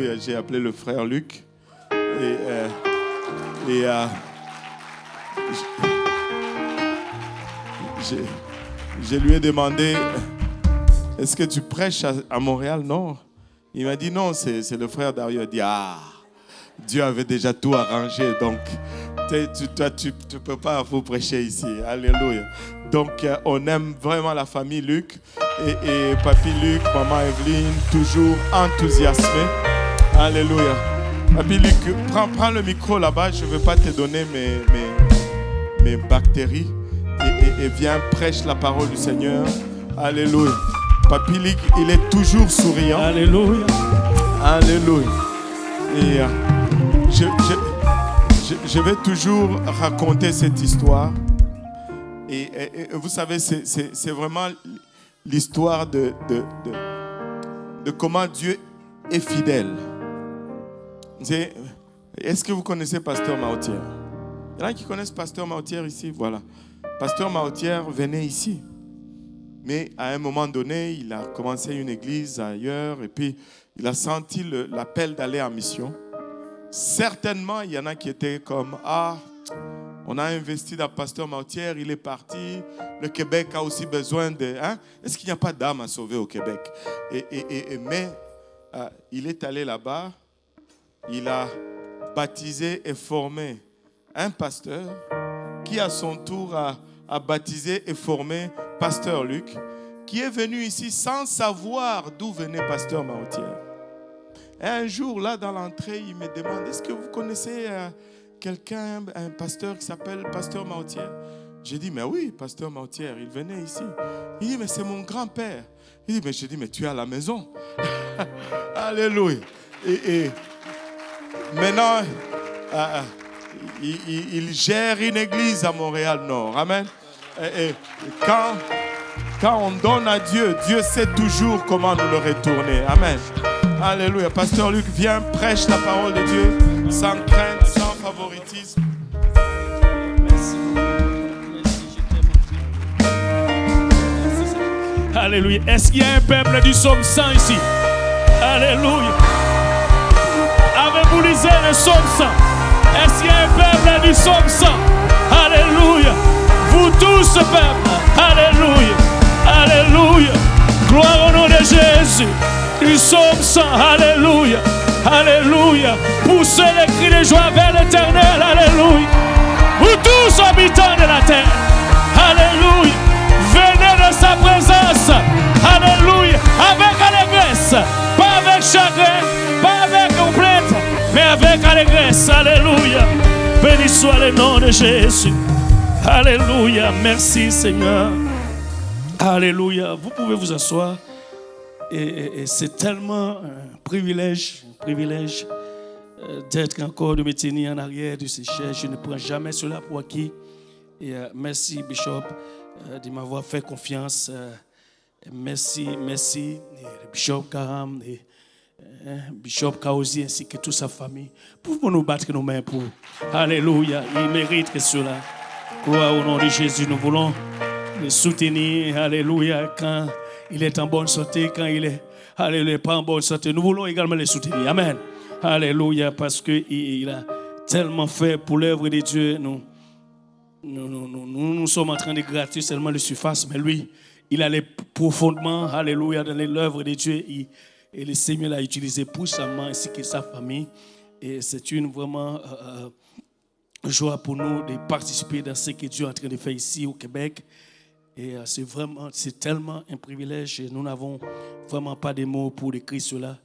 Alléluia. J'ai appelé le frère Luc. Et je lui ai demandé, est-ce que tu prêches à Montréal? Non. Il m'a dit non, c'est le frère Dario. Il a dit, Dieu avait déjà tout arrangé, donc toi, tu ne peux pas vous prêcher ici. Alléluia. Donc, on aime vraiment la famille Luc. Et Papy Luc, Maman Evelyne, toujours enthousiasmés. Alléluia. Papy Luc, prends le micro là-bas. Je ne veux pas te donner mes bactéries. Et viens, prêche la parole du Seigneur. Alléluia. Papy Luc, il est toujours souriant. Alléluia. Alléluia. Et je vais toujours raconter cette histoire. Et vous savez, c'est vraiment l'histoire de comment Dieu est fidèle. Est-ce que vous connaissez Pasteur Maotière? Il y en a qui connaissent Pasteur Maotière ici? Voilà. Pasteur Maotière venait ici. Mais à un moment donné, il a commencé une église ailleurs et puis il a senti l'appel d'aller en mission. Certainement, il y en a qui étaient comme, on a investi dans Pasteur Maotière, il est parti. Le Québec a aussi besoin de... Est-ce qu'il n'y a pas d'âme à sauver au Québec? Mais il est allé là-bas, il a baptisé et formé un pasteur qui à son tour a baptisé et formé Pasteur Luc, qui est venu ici sans savoir d'où venait Pasteur Maotière. Et un jour, là, dans l'entrée, il me demande, est-ce que vous connaissez quelqu'un, un pasteur qui s'appelle Pasteur Maotière? J'ai dit, mais oui, Pasteur Maotière, il venait ici. Il dit, mais c'est mon grand-père. Il dit, mais tu es à la maison. Alléluia. Et maintenant, il gère une église à Montréal-Nord. Amen. Et quand on donne à Dieu, Dieu sait toujours comment nous le retourner. Amen. Alléluia. Pasteur Luc, viens, prêche la parole de Dieu sans crainte, sans favoritisme. Merci. Alléluia. Est-ce qu'il y a un peuple du psaume 100 ici? Alléluia. Avez-vous lisé le psaume 100? Est-ce qu'il y a un peuple du psaume 100? Alléluia. Vous tous, peuple. Alléluia. Alléluia. Gloire au nom de Jésus. Du psaume 100. Alléluia. Alléluia. Poussez les cris de joie vers l'Éternel. Alléluia. Vous tous habitants de la terre. Alléluia. Venez de sa présence. Alléluia. Avec allégresse. Pas avec chagrin. Pas avec complainte. Mais avec allégresse. Alléluia. Béni soit le nom de Jésus. Alléluia. Merci Seigneur. Alléluia. Vous pouvez vous asseoir. Et c'est tellement un privilège d'être encore, de me tenir en arrière de ces chaises. Je ne prends jamais cela pour acquis. Et merci Bishop de m'avoir fait confiance. Merci et Bishop Karam et Bishop Kaozi ainsi que toute sa famille. Pouvons nous battre nos mains pour. Alléluia. Il mérite cela. Gloire au nom de Jésus. Nous voulons le soutenir. Alléluia. Quand il est en bonne santé, quand il est pas en bonne santé, nous voulons également le soutenir. Amen. Alléluia. Parce qu'il a tellement fait pour l'œuvre de Dieu. Nous sommes en train de gratter seulement la surface, mais lui, il allait profondément, alléluia, dans l'œuvre de Dieu. Et le Seigneur l'a utilisé puissamment ainsi que sa famille. Et c'est une vraiment joie pour nous de participer dans ce que Dieu est en train de faire ici au Québec. Et c'est tellement un privilège. Et nous n'avons vraiment pas de mots pour décrire cela.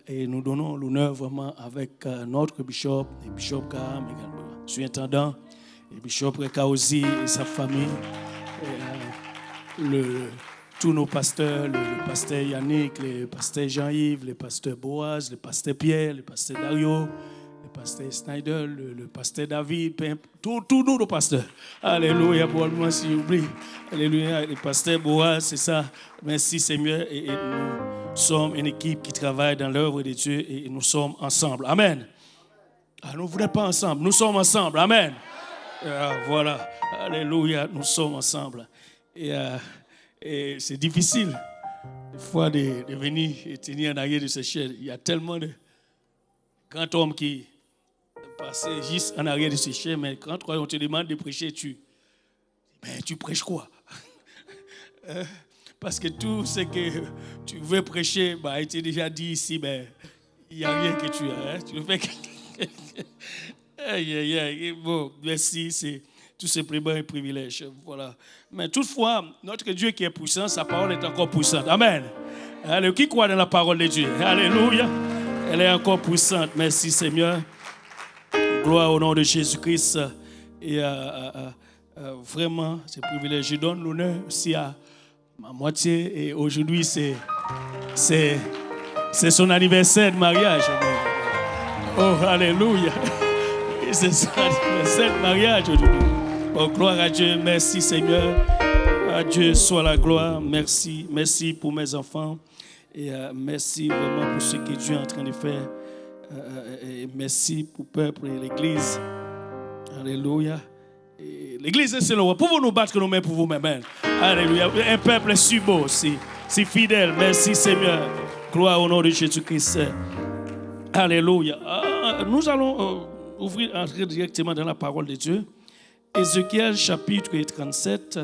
Et nous donnons l'honneur vraiment avec notre bishop, et Bishop Graham également, surintendant, et Bishop Kaozi et sa famille, et, tous nos pasteurs, le pasteur Yannick, le pasteur Jean-Yves, le pasteur Boaz, le pasteur Pierre, le pasteur Dario, le pasteur Snyder, le pasteur David, tous nos pasteurs. Alléluia, pour moi si j'oublie. Alléluia, le pasteur Boaz, c'est ça. Merci Seigneur. Et nous sommes une équipe qui travaille dans l'œuvre de Dieu et nous sommes ensemble. Amen. Nous ne voulons pas ensemble, nous sommes ensemble. Amen. Voilà. Alléluia, nous sommes ensemble. Et c'est difficile, des fois, de venir et tenir en arrière de ces chaises. Il y a tellement grand homme qui passait juste en arrière de ses chaises, mais quand on te demande de prêcher, tu prêches quoi? Parce que tout ce que tu veux prêcher, a été déjà dit ici, mais il n'y a rien que tu as. Hein? Tu ne fais que... Bon, merci, c'est tout simplement un privilège. Voilà. Mais toutefois, notre Dieu qui est puissant, sa parole est encore puissante. Amen. Allez, qui croit dans la parole de Dieu? Alléluia. Elle est encore puissante. Merci Seigneur. Gloire au nom de Jésus-Christ. Et vraiment, c'est un privilège. Je donne l'honneur aussi à ma moitié. Et aujourd'hui, c'est son anniversaire de mariage. Oh, alléluia. C'est son anniversaire de mariage aujourd'hui. Oh, gloire à Dieu. Merci Seigneur. À Dieu soit la gloire. Merci. Merci pour mes enfants. Et merci vraiment pour ce que Dieu est en train de faire. Et merci pour le peuple et l'Église. Alléluia. Et l'Église, c'est le roi. Pouvons nous battre nos mains pour vous-même. Alléluia. Un peuple si beau, si fidèle. Merci Seigneur. Gloire au nom de Jésus-Christ. Alléluia. Nous allons entrer directement dans la parole de Dieu. Ézéchiel chapitre 37.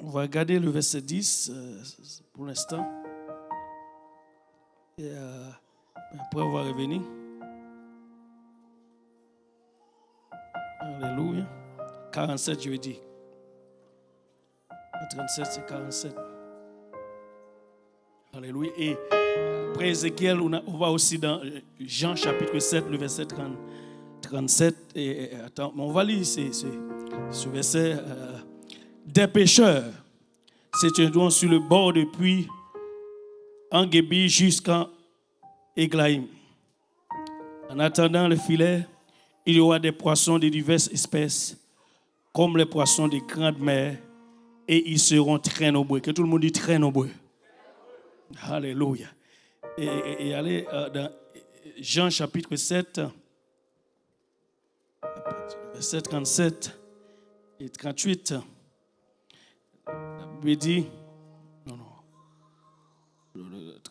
On va regarder le verset 10 pour l'instant. Et après, on va revenir. Alléluia. 47, je veux dire. 37, c'est 47. Alléluia. Et après Ézéchiel, on va aussi dans Jean chapitre 7, le verset 37. Et attends, on va lire ce verset. Des pêcheurs s'étendront sur le bord du puits en Gébi jusqu'en Églaïm. En attendant le filet, il y aura des poissons de diverses espèces, comme les poissons des grandes mers, et ils seront très nombreux. Que tout le monde dit très nombreux. Alléluia. Et allez dans Jean chapitre 7, verset 37 et 38. Il dit,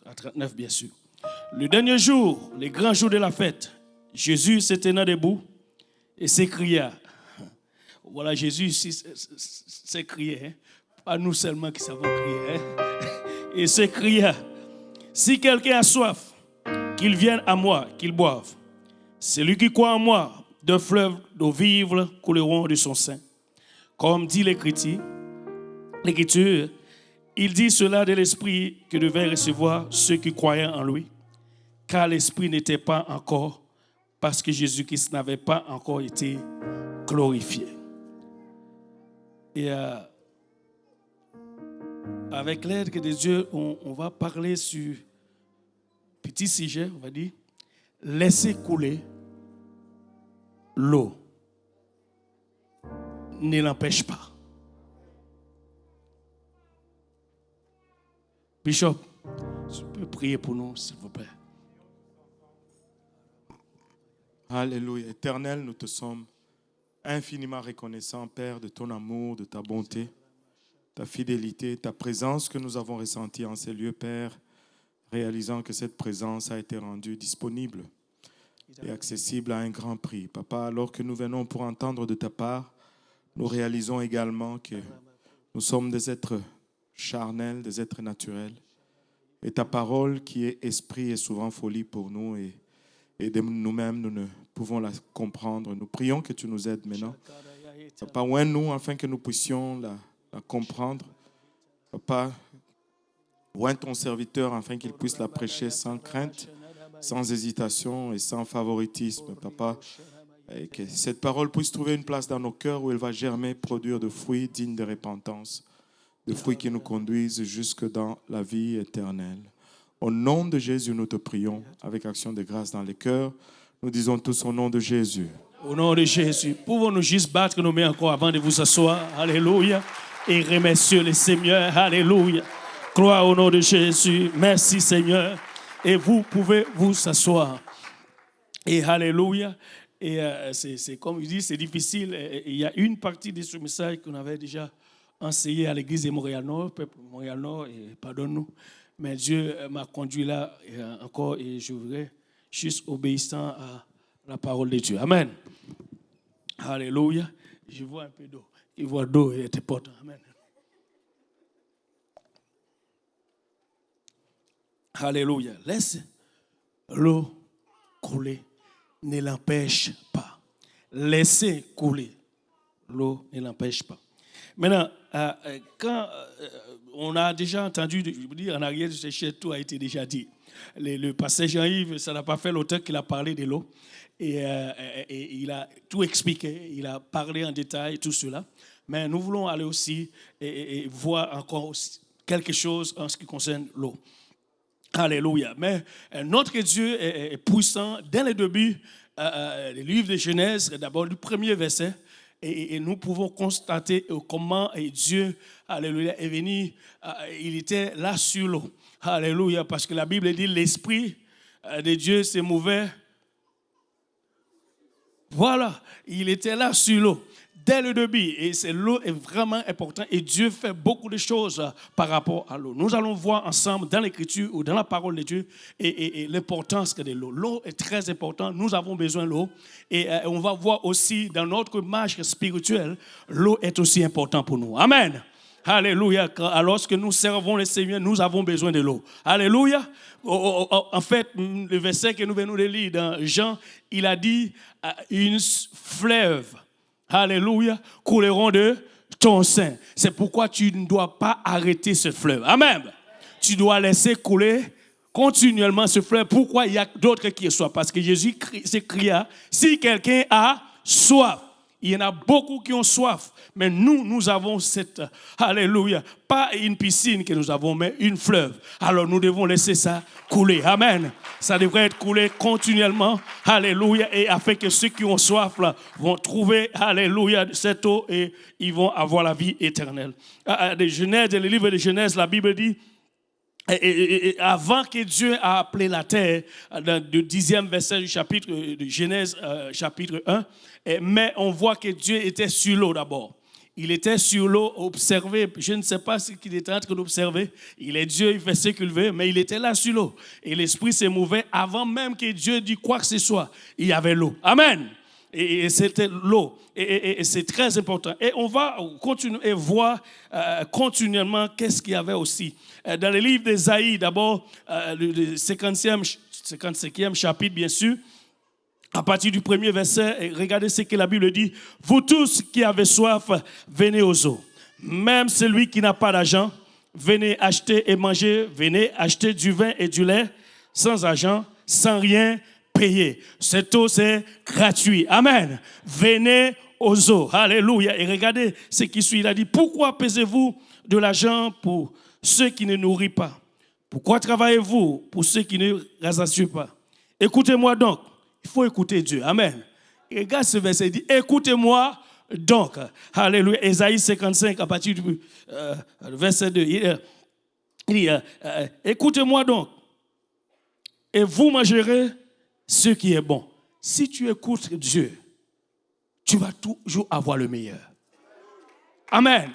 à 39 bien sûr. Le dernier jour, les grands jours de la fête, Jésus se tenant debout et s'écria. Voilà, Jésus s'écria, hein? Pas nous seulement qui savons crier. Hein? Et s'écria, si quelqu'un a soif, qu'il vienne à moi, qu'il boive. Celui qui croit en moi, de fleuves d'eau vive couleront de son sein. Comme dit l'Écriture, il dit cela de l'Esprit que devaient recevoir ceux qui croyaient en lui, car l'Esprit n'était pas encore, parce que Jésus-Christ n'avait pas encore été glorifié. Et avec l'aide de Dieu, on va parler sur un petit sujet, on va dire, laisser couler l'eau ne l'empêche pas. Bishop, tu peux prier pour nous, s'il vous plaît. Alléluia. Éternel, nous te sommes infiniment reconnaissants, Père, de ton amour, de ta bonté, ta fidélité, ta présence que nous avons ressentie en ces lieux, Père, réalisant que cette présence a été rendue disponible et accessible à un grand prix. Papa, alors que nous venons pour entendre de ta part, nous réalisons également que nous sommes des êtres charnels, des êtres naturels. Et ta parole qui est esprit est souvent folie pour nous et de nous-mêmes, nous ne pouvons la comprendre. Nous prions que tu nous aides maintenant. Papa, oins-nous afin que nous puissions la comprendre. Papa, oins ton serviteur afin qu'il puisse la prêcher sans crainte, sans hésitation et sans favoritisme. Papa, et que cette parole puisse trouver une place dans nos cœurs où elle va germer, produire de fruits dignes de repentance, de fruits qui nous conduisent jusque dans la vie éternelle. Au nom de Jésus, nous te prions avec action de grâce dans les cœurs. Nous disons tous au nom de Jésus. Au nom de Jésus, pouvons-nous juste battre nos mains encore avant de vous asseoir. Alléluia. Et remercier le Seigneur. Alléluia. Gloire au nom de Jésus. Merci Seigneur. Et vous pouvez vous asseoir. Et alléluia. Et c'est comme je dis, c'est difficile. Et il y a une partie de ce message qu'on avait déjà enseigné à l'église de Montréal-Nord, peuple Montréal-Nord, et pardonne-nous. Mais Dieu m'a conduit là encore et je juste obéissant à la parole de Dieu. Amen. Alléluia. Je vois un peu d'eau. Je vois d'eau et était important. Amen. Alléluia. Laisse l'eau couler. Ne l'empêche pas. Laissez couler. L'eau ne l'empêche pas. Maintenant, quand on a déjà entendu, je vous dis, en arrière de ce chef, tout a été déjà dit. Le pasteur Jean-Yves, ça n'a pas fait longtemps qu'il a parlé de l'eau. Et il a tout expliqué, il a parlé en détail, tout cela. Mais nous voulons aller aussi et voir encore quelque chose en ce qui concerne l'eau. Alléluia. Mais notre Dieu est puissant. Dès le début, le livre de Genèse, d'abord du premier verset, et nous pouvons constater comment Dieu, alléluia, est venu, il était là sur l'eau. Alléluia, parce que la Bible dit l'Esprit de Dieu se mouvait. Voilà, il était là sur l'eau. Dès le début, et l'eau est vraiment importante et Dieu fait beaucoup de choses par rapport à l'eau. Nous allons voir ensemble dans l'Écriture ou dans la parole de Dieu et l'importance de l'eau. L'eau est très importante, nous avons besoin de l'eau et on va voir aussi dans notre marche spirituelle, l'eau est aussi importante pour nous. Amen. Alléluia. Alors que nous servons le Seigneur, nous avons besoin de l'eau. Alléluia. En fait, le verset que nous venons de lire dans Jean, il a dit une fleuve. Alléluia, couleront de ton sein. C'est pourquoi tu ne dois pas arrêter ce fleuve. Amen. Tu dois laisser couler continuellement ce fleuve. Pourquoi il y a d'autres qui ont soif? Parce que Jésus s'écria, si quelqu'un a soif, il y en a beaucoup qui ont soif. Mais nous avons cette, alléluia, pas une piscine que nous avons, mais une fleuve. Alors nous devons laisser ça couler. Amen. Ça devrait être coulé continuellement. Alléluia. Et afin que ceux qui ont soif là, vont trouver, alléluia, cette eau et ils vont avoir la vie éternelle. Le livre de Genèse, la Bible dit, et avant que Dieu a appelé la terre, dans le 10e verset du chapitre de Genèse, chapitre 1, mais on voit que Dieu était sur l'eau d'abord. Il était sur l'eau, observé. Je ne sais pas ce qu'il était en train d'observer. Il est Dieu, il fait ce qu'il veut, mais il était là sur l'eau. Et l'Esprit se mouvait avant même que Dieu dise quoi que ce soit. Il y avait l'eau. Amen. Et c'était l'eau. Et c'est très important. Et on va continuer et voir continuellement qu'est-ce qu'il y avait aussi. Dans le livre d'Ésaïe, d'abord, le 55e chapitre, bien sûr, à partir du premier verset, regardez ce que la Bible dit. Vous tous qui avez soif, venez aux eaux. Même celui qui n'a pas d'argent, venez acheter et manger. Venez acheter du vin et du lait sans argent, sans rien payer. Cette eau, c'est gratuit. Amen. Venez aux eaux. Alléluia. Et regardez ce qui suit. Il a dit, pourquoi pesez-vous de l'argent pour ceux qui ne nourrissent pas? Pourquoi travaillez-vous pour ceux qui ne rassaisent pas? Écoutez-moi donc. Il faut écouter Dieu. Amen. Et regarde ce verset, il dit, écoutez-moi donc. Alléluia. Ésaïe 55, à partir du verset 2. Il dit, écoutez-moi donc, et vous mangerez ce qui est bon. Si tu écoutes Dieu, tu vas toujours avoir le meilleur. Amen.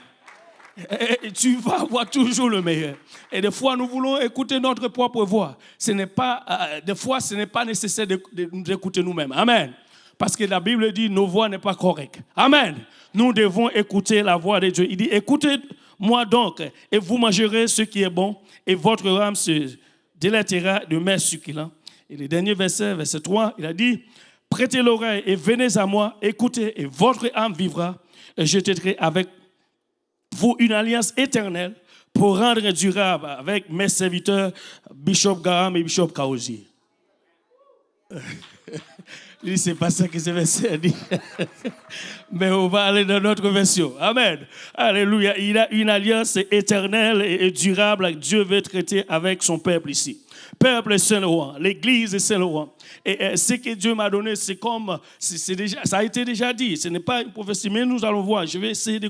Et tu vas avoir toujours le meilleur. Et des fois, nous voulons écouter notre propre voix. Des fois, ce n'est pas nécessaire d'écouter nous-mêmes. Amen. Parce que la Bible dit, nos voix n'est pas correcte. Amen. Nous devons écouter la voix de Dieu. Il dit, écoutez-moi donc, et vous mangerez ce qui est bon, et votre âme se délectera de mets succulents. Et le dernier verset, verset 3, il a dit, prêtez l'oreille et venez à moi, écoutez, et votre âme vivra, et je t'aiderai avec vous une alliance éternelle pour rendre durable avec mes serviteurs, Bishop Graham et Bishop Kaozi. C'est pas ça que ce verset dit. Mais on va aller dans notre version. Amen. Alléluia. Il a une alliance éternelle et durable que Dieu veut traiter avec son peuple ici. Peuple Saint-Laurent, l'église de Saint-Laurent. Et ce que Dieu m'a donné, c'est comme, ça a été déjà dit, ce n'est pas une prophétie, mais nous allons voir. Je vais essayer de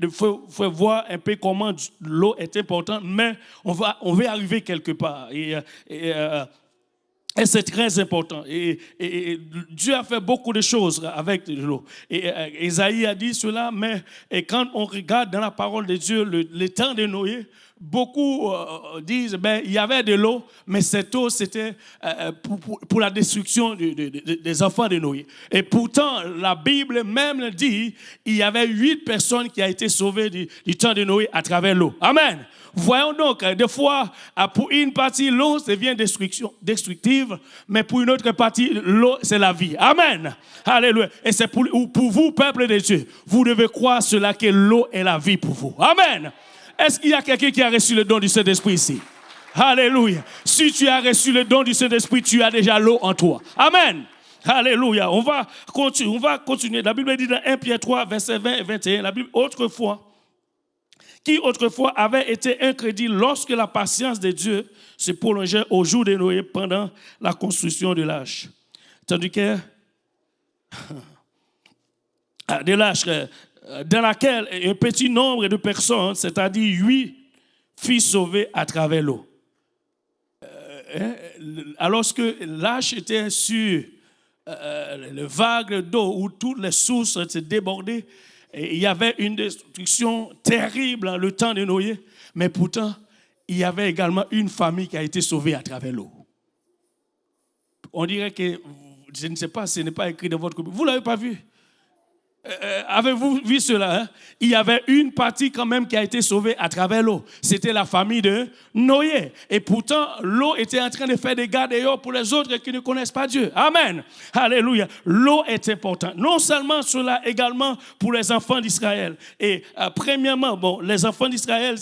faire voir un peu comment l'eau est importante, mais on va arriver quelque part. Et c'est très important. Et Dieu a fait beaucoup de choses avec l'eau. Et Ésaïe a dit cela, mais quand on regarde dans la parole de Dieu, le temps de Noé, beaucoup disent il y avait de l'eau, mais cette eau, c'était pour la destruction des enfants de Noé. Et pourtant, la Bible même dit il y avait 8 personnes qui ont été sauvées du temps de Noé à travers l'eau. Amen. Voyons donc, des fois, pour une partie, l'eau devient destructive, mais pour une autre partie, l'eau, c'est la vie. Amen. Alléluia. Et c'est pour vous, peuple de Dieu, vous devez croire cela que l'eau est la vie pour vous. Amen. Est-ce qu'il y a quelqu'un qui a reçu le don du Saint-Esprit ici? Alléluia. Si tu as reçu le don du Saint-Esprit, tu as déjà l'eau en toi. Amen. Alléluia. On va continuer. La Bible dit dans 1 Pierre 3, versets 20 et 21, la Bible, qui autrefois avait été incrédule lorsque la patience de Dieu se prolongeait au jour de Noé pendant la construction de l'arche. Tandis que de l'arche dans laquelle un petit nombre de personnes, c'est-à-dire 8, furent sauvés à travers l'eau. Alors que l'arche était sur le vague d'eau où toutes les sources se débordaient, et il y avait une destruction terrible dans le temps de Noé, mais pourtant, il y avait également une famille qui a été sauvée à travers l'eau. On dirait que, je ne sais pas, ce n'est pas écrit dans votre copie. Vous ne l'avez pas vu? Avez-vous vu cela? Hein? Il y avait une partie quand même qui a été sauvée à travers l'eau. C'était la famille de Noé. Et pourtant, l'eau était en train de faire des dégâts pour les autres qui ne connaissent pas Dieu. Amen. Alléluia. L'eau est importante. Non seulement cela, également pour les enfants d'Israël. Et premièrement, les enfants d'Israël,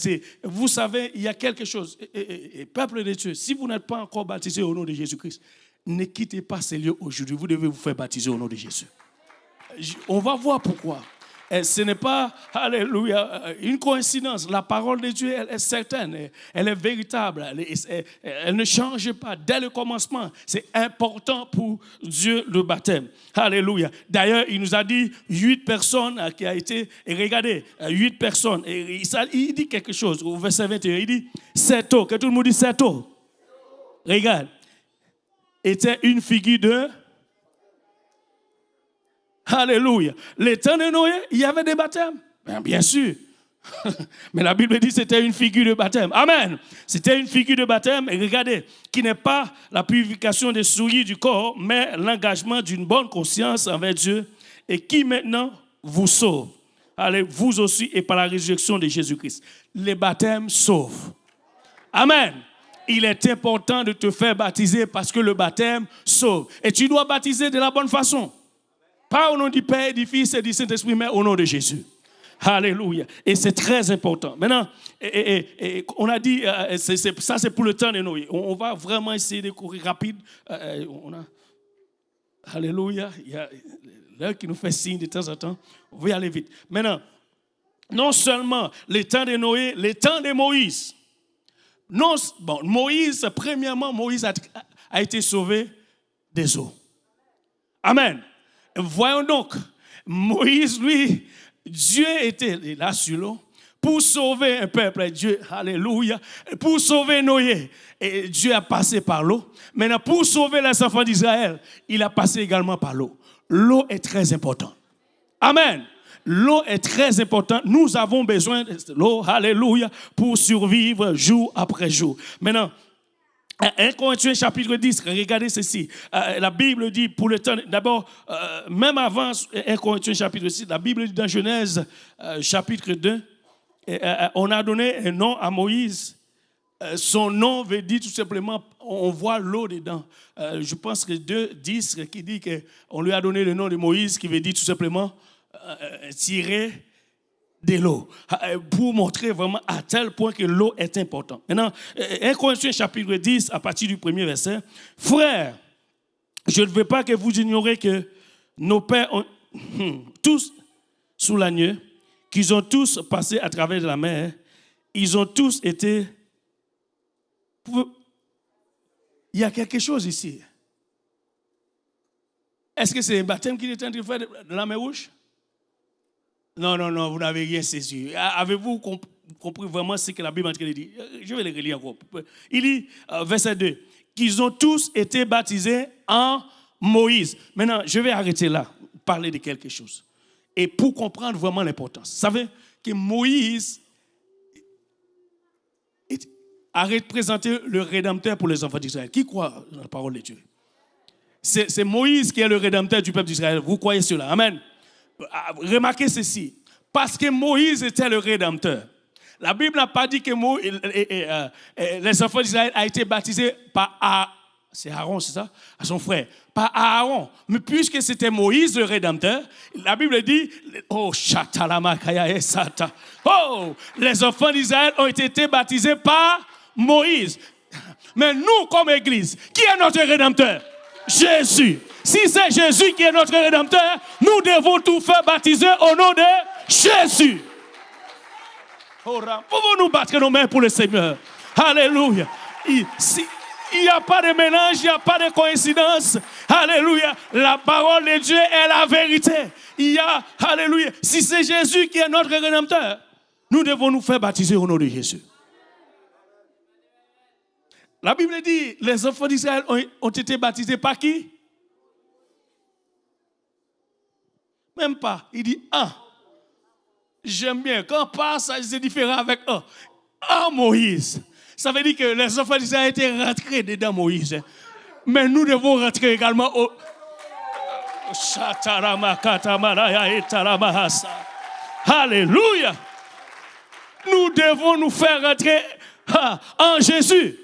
vous savez, il y a quelque chose. Et peuple de Dieu, si vous n'êtes pas encore baptisé au nom de Jésus-Christ, ne quittez pas ces lieux aujourd'hui. Vous devez vous faire baptiser au nom de Jésus. On va voir pourquoi. Et ce n'est pas, alléluia, une coïncidence. La parole de Dieu, elle est certaine, elle est véritable, elle ne change pas dès le commencement. C'est important pour Dieu le baptême. Alléluia. D'ailleurs, il nous a dit 8 personnes qui a été, et regardez, 8 personnes. Et il dit quelque chose au verset 21. Il dit, cette eau, que tout le monde dit cette eau. Regarde, était une figure de... Alléluia. Les temps de Noé, il y avait des baptêmes. Bien sûr. Mais la Bible dit que c'était une figure de baptême. Amen. C'était une figure de baptême, et regardez, qui n'est pas la purification des souillures du corps, mais l'engagement d'une bonne conscience envers Dieu, et qui maintenant vous sauve. Allez, vous aussi, et par la résurrection de Jésus-Christ. Les baptêmes sauvent. Amen. Il est important de te faire baptiser parce que le baptême sauve. Et tu dois baptiser de la bonne façon. Pas au nom du Père, du Fils et du Saint-Esprit, mais au nom de Jésus. Alléluia. Et c'est très important. Maintenant, on a dit, ça c'est pour le temps de Noé. On va vraiment essayer de courir rapide. Alléluia. Il y a l'heure qui nous fait signe de temps en temps. On va y aller vite. Maintenant, non seulement les temps de Noé, les temps de Moïse. Moïse, premièrement, Moïse a été sauvé des eaux. Amen. Voyons donc, Moïse, lui, Dieu était là sur l'eau pour sauver un peuple. Dieu, alléluia, pour sauver Noé. Et Dieu a passé par l'eau. Maintenant, pour sauver les enfants d'Israël, il a passé également par l'eau. L'eau est très importante. Amen. L'eau est très importante. Nous avons besoin de l'eau, alléluia, pour survivre jour après jour. Maintenant, 1 Corinthiens chapitre 10, regardez ceci. La Bible dit pour le temps, d'abord, même avant 1 Corinthiens chapitre 6, la Bible dit dans Genèse chapitre 2, on a donné un nom à Moïse. Son nom veut dire tout simplement, on voit l'eau dedans. Je pense que 2:10 qui dit qu'on lui a donné le nom de Moïse, qui veut dire tout simplement tirer de l'eau, pour montrer vraiment à tel point que l'eau est importante. Maintenant, 1 Corinthiens chapitre 10, à partir du premier verset. Frères, je ne veux pas que vous ignorez que nos pères ont tous sous l'agneau, qu'ils ont tous passé à travers la mer, ils ont tous été... Il y a quelque chose ici. Est-ce que c'est un baptême qu'il est en train de faire de la mer Rouge? Non, vous n'avez rien saisi. Avez-vous compris vraiment ce que la Bible est en train de dire? Je vais le relire encore. Il dit, verset 2, qu'ils ont tous été baptisés en Moïse. Maintenant, je vais arrêter là, parler de quelque chose. Et pour comprendre vraiment l'importance. Vous savez que Moïse, a représenté le Rédempteur pour les enfants d'Israël. Qui croit dans la parole de Dieu? C'est Moïse qui est le Rédempteur du peuple d'Israël. Vous croyez cela? Amen. Remarquez ceci. Parce que Moïse était le Rédempteur. La Bible n'a pas dit que les enfants d'Israël ont été baptisés par c'est Aaron, c'est ça? À son frère. Par Aaron. Mais puisque c'était Moïse le Rédempteur, la Bible dit, les enfants d'Israël ont été baptisés par Moïse. Mais nous, comme Église, qui est notre Rédempteur? Jésus. Si c'est Jésus qui est notre Rédempteur, nous devons tout faire baptiser au nom de Jésus. Pouvons-nous battre nos mains pour le Seigneur? Alléluia. Il n'y a pas de mélange, il n'y a pas de coïncidence. Alléluia. La parole de Dieu est la vérité. Alléluia. Si c'est Jésus qui est notre Rédempteur, nous devons nous faire baptiser au nom de Jésus. La Bible dit, les enfants d'Israël ont été baptisés par qui? Même pas. Il dit un. J'aime bien. Quand on passe, c'est différent avec un. Un Moïse. Ça veut dire que les enfants d'Israël étaient rentrés dedans Moïse. Mais nous devons rentrer également au... Alléluia. Nous devons nous faire rentrer en Jésus.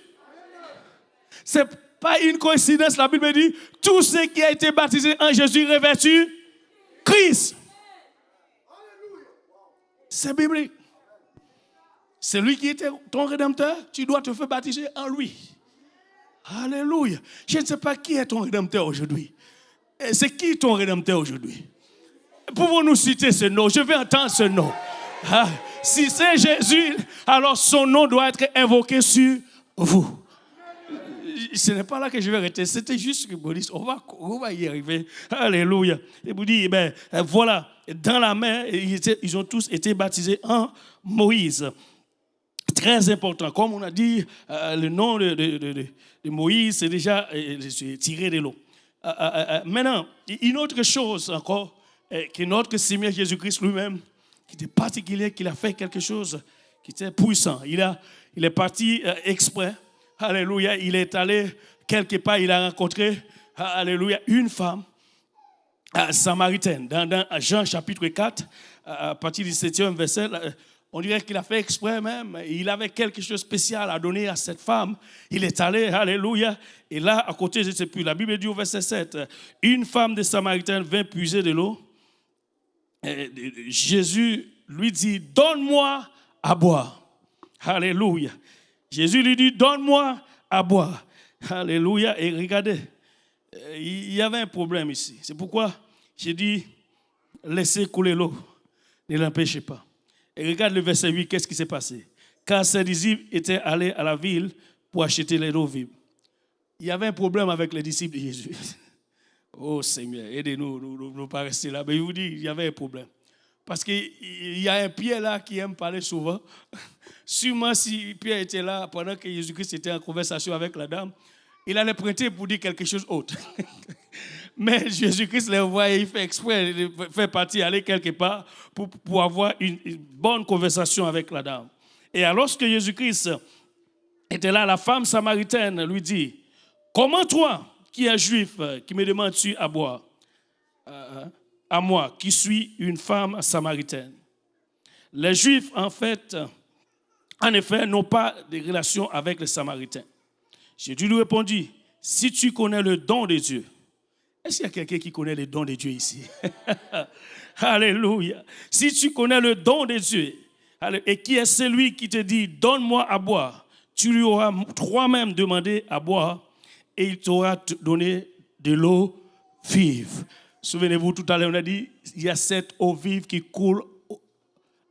Ce n'est pas une coïncidence. La Bible dit, tout ce qui a été baptisé en Jésus revêtu Christ. C'est biblique. C'est lui qui était ton Rédempteur. Tu dois te faire baptiser en lui. Alléluia. Je ne sais pas qui est ton Rédempteur aujourd'hui. C'est qui ton Rédempteur aujourd'hui? Pouvons-nous citer ce nom? Je veux entendre ce nom. Si c'est Jésus, alors son nom doit être invoqué sur vous. Ce n'est pas là que je vais arrêter. C'était juste que on va y arriver. Alléluia. Et vous dit, voilà, dans la mer, ils ont tous été baptisés en Moïse. Très important. Comme on a dit, le nom de Moïse, c'est déjà tiré de l'eau. Maintenant, une autre chose encore, que notre Seigneur Jésus-Christ lui-même, qui était particulier, qu'il a fait quelque chose qui était puissant. Il est parti exprès. Alléluia. Il est allé quelque part, il a rencontré, alléluia, une femme samaritaine. Dans Jean chapitre 4, à partir du 7e verset, on dirait qu'il a fait exprès même. Il avait quelque chose de spécial à donner à cette femme. Il est allé, alléluia. Et là, à côté, je ne sais plus, la Bible dit au verset 7, une femme de Samaritaine vint puiser de l'eau. Jésus lui dit, donne-moi à boire. Alléluia. Jésus lui dit, donne-moi à boire. Alléluia. Et regardez, il y avait un problème ici. C'est pourquoi j'ai dit, laissez couler l'eau. Ne l'empêchez pas. Et regarde le verset 8, qu'est-ce qui s'est passé? Car ses disciples étaient allés à la ville pour acheter les eaux vives. Il y avait un problème avec les disciples de Jésus. Oh Seigneur, aidez-nous, ne pas rester là. Mais il vous dit, il y avait un problème. Parce qu'il y a un Pierre là qui aime parler souvent. Sûrement si Pierre était là pendant que Jésus-Christ était en conversation avec la dame, il allait prêter pour dire quelque chose d'autre. Mais Jésus-Christ les voit et il fait exprès de faire partie, aller quelque part pour avoir une bonne conversation avec la dame. Et alors que Jésus-Christ était là, la femme samaritaine lui dit, comment toi, qui es juif, qui me demandes-tu à boire? À moi, qui suis une femme samaritaine. Les Juifs, en effet, n'ont pas de relation avec les Samaritains. Jésus lui répondit, si tu connais le don de Dieu, est-ce qu'il y a quelqu'un qui connaît le don de Dieu ici? Alléluia. Si tu connais le don de Dieu, et qui est celui qui te dit, donne-moi à boire, tu lui auras toi-même demandé à boire, et il t'aura donné de l'eau vive. Souvenez-vous, tout à l'heure, on a dit, il y a cette eau vive qui coule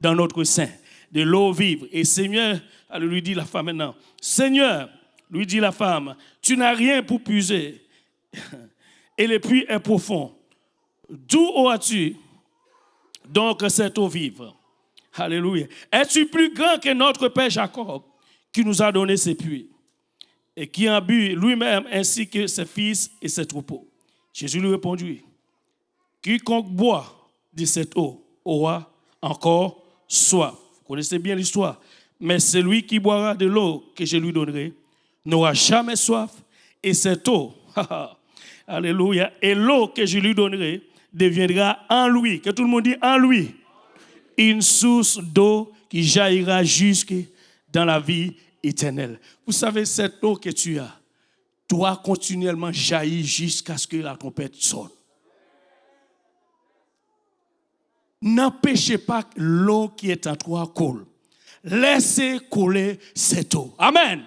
dans notre sein. De l'eau vive. Et Seigneur, elle lui dit la femme maintenant, Seigneur, lui dit la femme, tu n'as rien pour puiser. Et le puits est profond. D'où auras-tu donc cette eau vive? Alléluia. Es-tu plus grand que notre père Jacob, qui nous a donné ces puits, et qui en but lui-même ainsi que ses fils et ses troupeaux? Jésus lui répondit, quiconque boit de cette eau aura encore soif. Vous connaissez bien l'histoire. mais celui qui boira de l'eau que je lui donnerai n'aura jamais soif, et cette eau, alléluia, et l'eau que je lui donnerai deviendra en lui, que tout le monde dit en lui, une source d'eau qui jaillira jusque dans la vie éternelle. Vous savez, cette eau que tu as doit continuellement jaillir jusqu'à ce que la trompette sonne. N'empêchez pas que l'eau qui est en toi coule. Laissez couler cette eau. Amen.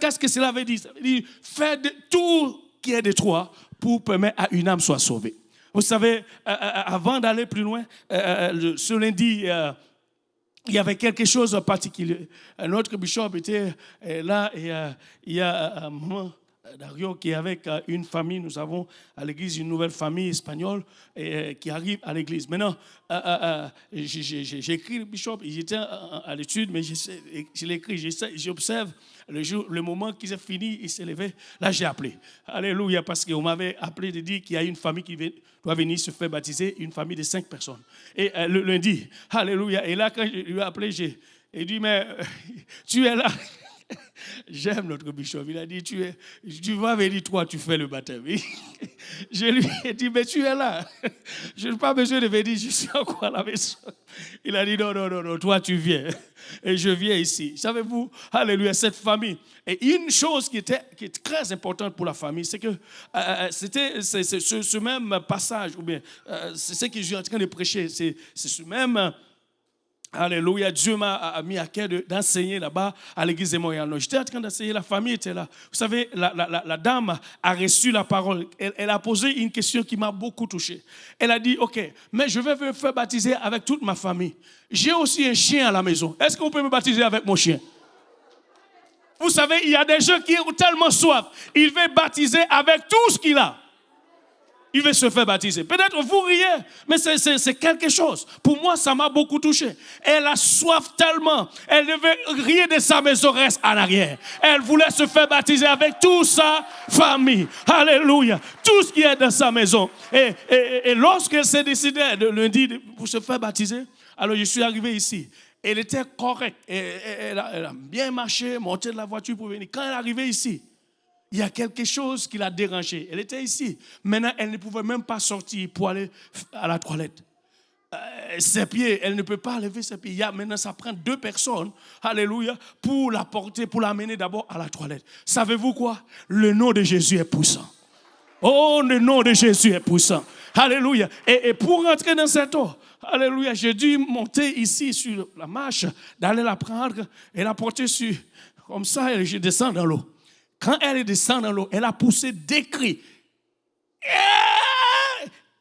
Qu'est-ce que cela veut dire? Ça veut dire, faites tout qui est de toi pour permettre à une âme soit sauvée. Vous savez, avant d'aller plus loin, ce lundi, il y avait quelque chose de particulier. Notre bishop était là et il y a un moment, Dario qui est avec une famille, nous avons à l'église une nouvelle famille espagnole qui arrive à l'église. Maintenant, j'ai écrit le bishop, il était à l'étude, mais je l'ai écrit, j'observe le moment qu'il s'est fini, il s'est levé. Là, j'ai appelé. Alléluia, parce qu'on m'avait appelé de dire qu'il y a une famille qui doit venir se faire baptiser, une famille de 5 personnes. Et le lundi, alléluia. Et là, quand je lui ai appelé, j'ai dit, mais tu es là. J'aime notre bishop. Il a dit, tu vas venir, toi, tu fais le baptême. Je lui ai dit, mais tu es là. Je n'ai pas besoin de venir, je suis encore à la maison. Il a dit, non, toi, tu viens. Et je viens ici. Savez-vous, alléluia, cette famille. Et une chose qui est très importante pour la famille, c'est que c'était ce même passage, ou bien c'est ce que je suis en train de prêcher, c'est ce même... Alléluia, Dieu m'a mis à cœur d'enseigner là-bas à l'église de Montréal. J'étais en train d'enseigner, la famille était là. Vous savez, la dame a reçu la parole. Elle a posé une question qui m'a beaucoup touché. Elle a dit, OK, mais je vais me faire baptiser avec toute ma famille. J'ai aussi un chien à la maison. Est-ce qu'on peut me baptiser avec mon chien? Vous savez, il y a des gens qui ont tellement soif. Il veut baptiser avec tout ce qu'il a. Il veut se faire baptiser. Peut-être vous riez, mais c'est quelque chose. Pour moi, ça m'a beaucoup touché. Elle a soif tellement. Elle ne veut rien de sa maison reste en arrière. Elle voulait se faire baptiser avec toute sa famille. Alléluia. Tout ce qui est dans sa maison. Et lorsqu'elle s'est décidée de lundi pour se faire baptiser, alors je suis arrivé ici. Elle était correcte. Elle a bien marché, monté de la voiture pour venir. Quand elle est arrivée ici, il y a quelque chose qui l'a dérangée. Elle était ici. Maintenant, elle ne pouvait même pas sortir pour aller à la toilette. Ses pieds, elle ne peut pas lever ses pieds. Maintenant, ça prend 2 personnes, alléluia, pour la porter, pour l'amener d'abord à la toilette. Savez-vous quoi? Le nom de Jésus est puissant. Oh, le nom de Jésus est puissant. Alléluia. Et pour rentrer dans cette eau, alléluia, j'ai dû monter ici sur la marche, d'aller la prendre et la porter sur, comme ça, et je descends dans l'eau. Quand elle descend dans l'eau, elle a poussé des cris.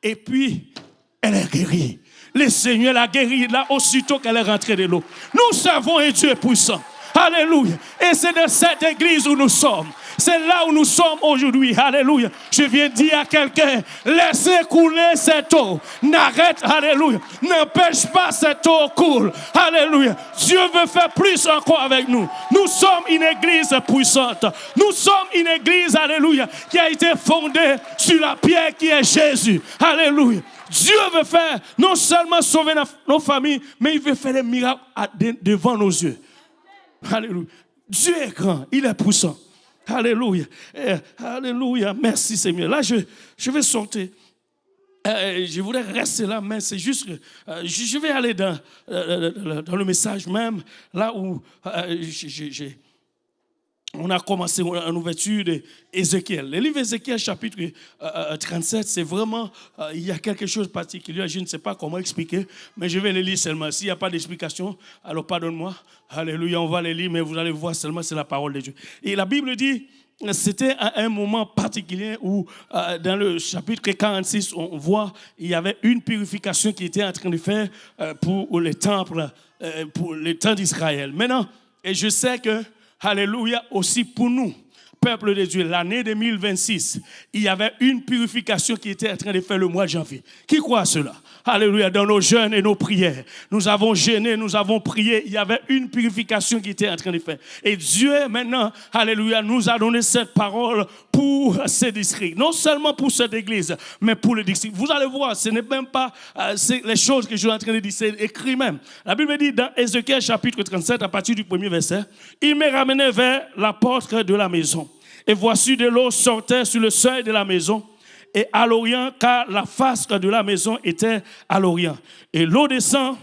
Et puis, elle est guérie. Le Seigneur l'a guérie là aussitôt qu'elle est rentrée de l'eau. Nous servons un Dieu puissant. Alléluia. Et c'est dans cette église où nous sommes. C'est là où nous sommes aujourd'hui. Alléluia. Je viens dire à quelqu'un, laissez couler cette eau. N'arrête, alléluia. N'empêche pas cette eau coule. Alléluia. Dieu veut faire plus encore avec nous. Nous sommes une église puissante. Nous sommes une église, alléluia, qui a été fondée sur la pierre qui est Jésus. Alléluia. Dieu veut faire non seulement sauver nos familles, mais il veut faire des miracles devant nos yeux. Alléluia. Dieu est grand, il est puissant. Alléluia. Alléluia. Merci Seigneur. Là, je vais sortir. Je voudrais rester là, mais c'est juste que je vais aller dans le message même, là où on a commencé en ouverture d'Ézéchiel. Le livre d'Ézéchiel, chapitre 37, c'est vraiment, il y a quelque chose de particulier. Je ne sais pas comment expliquer, mais je vais le lire seulement. S'il n'y a pas d'explication, alors pardonne-moi. Alléluia, on va le lire, mais vous allez voir seulement, c'est la parole de Dieu. Et la Bible dit, c'était à un moment particulier où, dans le chapitre 46, on voit il y avait une purification qui était en train de faire pour les temples, pour le temps d'Israël. Maintenant, et je sais que alléluia, aussi pour nous, peuple de Dieu, l'année 2026, il y avait une purification qui était en train de faire le mois de janvier. Qui croit à cela? Alléluia, dans nos jeûnes et nos prières, nous avons jeûné, nous avons prié, il y avait une purification qui était en train de faire. Et Dieu, maintenant, alléluia, nous a donné cette parole pour pour ces districts. Non seulement pour cette église, mais pour le district. Vous allez voir, ce n'est même pas les choses que je suis en train de dire, c'est écrit même. La Bible dit dans Ézéchiel chapitre 37, à partir du premier verset, « Il me ramenait vers la porte de la maison. Et voici de l'eau sortait sur le seuil de la maison. Et à l'orient, car la face de la maison était à l'orient. Et l'eau descendait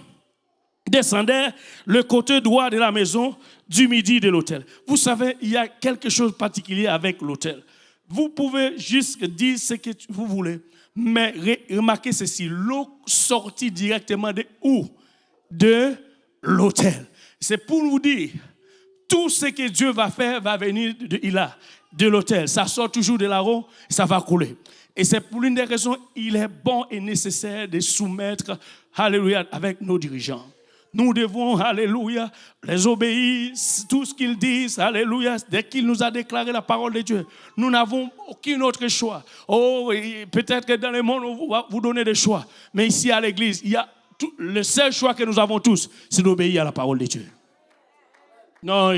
le côté droit de la maison du midi de l'autel. » Vous savez, il y a quelque chose de particulier avec l'autel. Vous pouvez juste dire ce que vous voulez, mais remarquez ceci, l'eau sortit directement de où? De l'autel. C'est pour vous dire, tout ce que Dieu va faire va venir de l'autel. Ça sort toujours de là-haut, ça va couler. Et c'est pour l'une des raisons, il est bon et nécessaire de soumettre, alléluia, avec nos dirigeants. Nous devons, alléluia, les obéir, tout ce qu'ils disent, alléluia, dès qu'il nous a déclaré la parole de Dieu. Nous n'avons aucun autre choix. Oh, peut-être que dans le monde, on va vous donner des choix. Mais ici, à l'église, il y a le seul choix que nous avons tous, c'est d'obéir à la parole de Dieu. Non,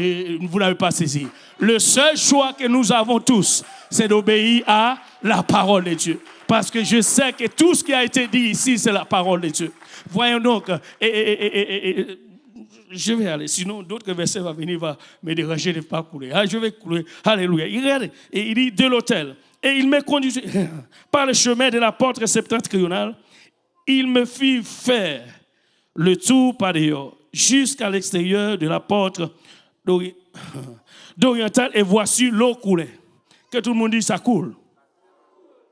vous n'avez pas saisi. Le seul choix que nous avons tous, c'est d'obéir à la parole de Dieu. Parce que je sais que tout ce qui a été dit ici, c'est la parole de Dieu. Voyons donc, je vais aller, sinon d'autres versets vont venir, va me déranger de ne pas couler. Je vais couler, alléluia. Il regarde, et il dit de l'autel. Et il me conduisit par le chemin de la porte septentrionale. Il me fit faire le tour par dehors, jusqu'à l'extérieur de la porte d'orientale, et voici l'eau coulait. Que tout le monde dit, ça coule.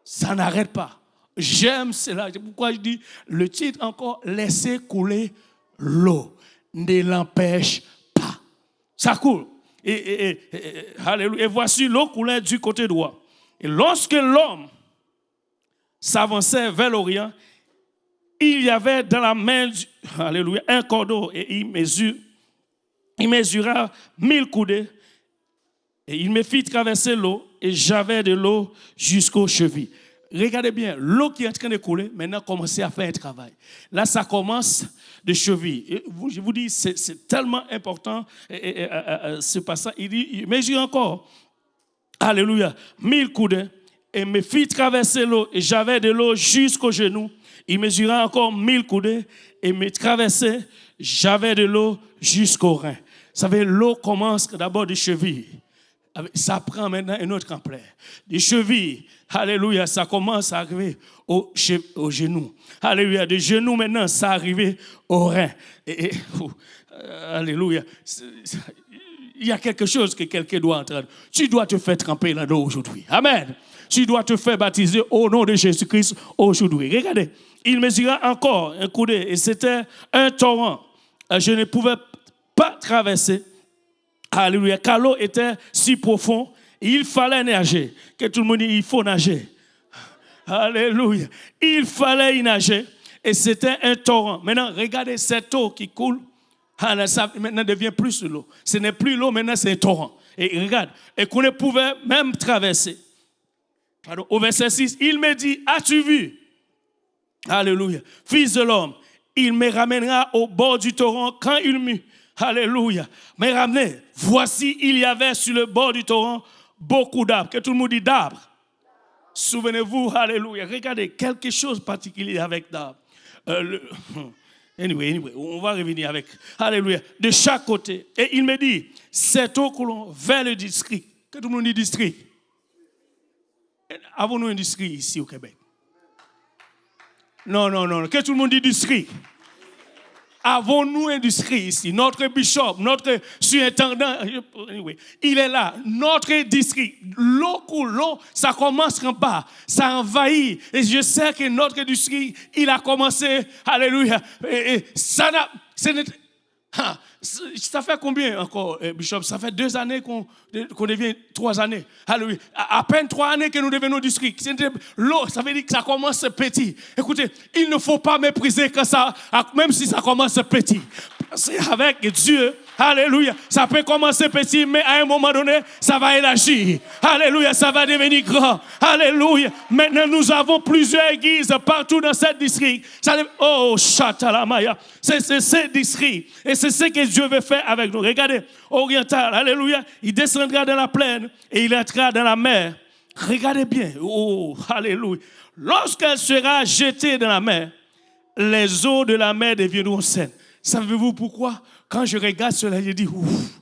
Ça n'arrête pas. J'aime cela. C'est pourquoi je dis le titre encore, laissez couler l'eau. Ne l'empêche pas. Ça coule. Alléluia. Et voici l'eau coulait du côté droit. Et lorsque l'homme s'avançait vers l'orient, il y avait dans la main, alléluia, un cordeau, et il mesura 1000 coudées. Et il me fit traverser l'eau, et j'avais de l'eau jusqu'aux chevilles. Regardez bien, l'eau qui est en train de couler, maintenant commence à faire un travail. Là, ça commence de cheville. Et je vous dis, c'est tellement important, ce passage. Il mesure encore, alléluia, 1000 coudées, et me fit traverser l'eau, et j'avais de l'eau jusqu'aux genoux. Il mesura encore 1000 coudées, et me traversait, j'avais de l'eau jusqu'aux reins. Vous savez, l'eau commence d'abord des chevilles. Ça prend maintenant une autre ampleur. Des chevilles, alléluia, ça commence à arriver aux genoux. Alléluia, des genoux maintenant, ça arrive aux reins. Alléluia. Il y a quelque chose que quelqu'un doit entendre. Tu dois te faire tremper là-dedans aujourd'hui. Amen. Tu dois te faire baptiser au nom de Jésus-Christ aujourd'hui. Regardez, il mesura encore un coudé et c'était un torrent. Je ne pouvais pas traverser. Alléluia, car l'eau était si profonde, il fallait nager. Que tout le monde dit, il faut nager. Alléluia. Il fallait y nager. Et c'était un torrent. Maintenant, regardez cette eau qui coule. Ça maintenant devient plus de l'eau. Ce n'est plus l'eau, maintenant c'est un torrent. Et regarde, et qu'on ne pouvait même traverser. Alors, au verset 6, il me dit, as-tu vu? Alléluia. Fils de l'homme, il me ramènera au bord du torrent quand il m'eut. Alléluia. Mais ramenez, voici, il y avait sur le bord du torrent beaucoup d'arbres. Que tout le monde dit d'arbres. Souvenez-vous, alléluia. Regardez, quelque chose de particulier avec d'arbres. Anyway, on va revenir avec. Alléluia. De chaque côté. Et il me dit, cette eau coulons vers le district. Que tout le monde dit district. Avons-nous un district ici au Québec? Non. Que tout le monde dit district. Avons-nous un district ici? Notre bishop, notre surintendant, il est là. Notre district, l'eau coule, l'eau, ça commence en bas, ça envahit. Et je sais que notre district, il a commencé, alléluia. Et ça fait combien encore, bishop? Ça fait 2 années qu'on devient 3 années. Alléluia. À peine 3 années que nous devenons district. L'eau, ça veut dire que ça commence petit. Écoutez, il ne faut pas mépriser que ça, même si ça commence petit. C'est avec Dieu, alléluia, ça peut commencer petit, mais à un moment donné, ça va élargir. Alléluia, ça va devenir grand. Alléluia. Maintenant, nous avons plusieurs églises partout dans ce district. Oh, Chatalamaya. C'est ce district. Et c'est ce que Dieu veut faire avec nous. Regardez, oriental, alléluia, il descendra dans la plaine et il entrera dans la mer. regardez bien. Oh, alléluia. Lorsqu'elle sera jetée dans la mer, les eaux de la mer deviendront saines. Savez-vous pourquoi? Quand je regarde cela, je dis, ouf,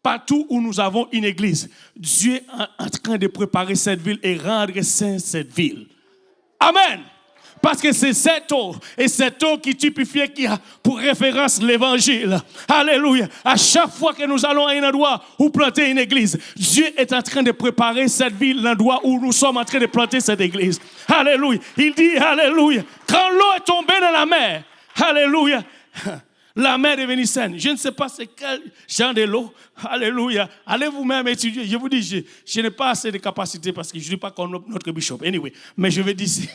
partout où nous avons une église, Dieu est en train de préparer cette ville et rendre sainte cette ville. Amen. Parce que c'est cette eau, et cette eau qui typifie, qui a pour référence l'évangile. Alléluia. À chaque fois que nous allons à un endroit où planter une église, Dieu est en train de préparer cette ville, l'endroit où nous sommes en train de planter cette église. Alléluia. Il dit, alléluia. Quand l'eau est tombée dans la mer, alléluia, la mer est devenue saine. Je ne sais pas c'est quel genre de l'eau. Alléluia. Allez vous-même étudier. Je vous dis, je n'ai pas assez de capacité parce que je ne suis pas comme notre bishop. Anyway, mais je vais dire...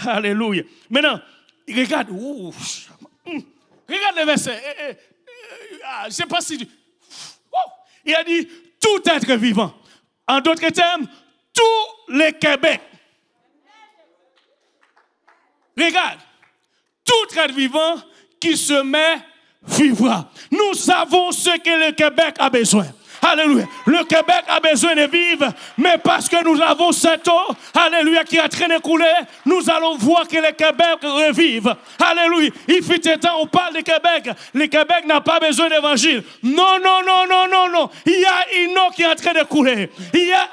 Alléluia. Maintenant, regarde. Regarde le verset. Je ne sais pas si... Il a dit, tout être vivant. En d'autres termes, tout le Québec. Regarde. Tout être vivant qui se met vivra. Nous savons ce que le Québec a besoin. Alléluia. Le Québec a besoin de vivre, mais parce que nous avons cette eau, alléluia, qui est en train de couler, nous allons voir que le Québec revive. Alléluia. Il fut un temps, on parle du Québec. Le Québec n'a pas besoin d'évangile. Non, non, non, non, non, non. Il y a une eau qui est en train de couler. Il y a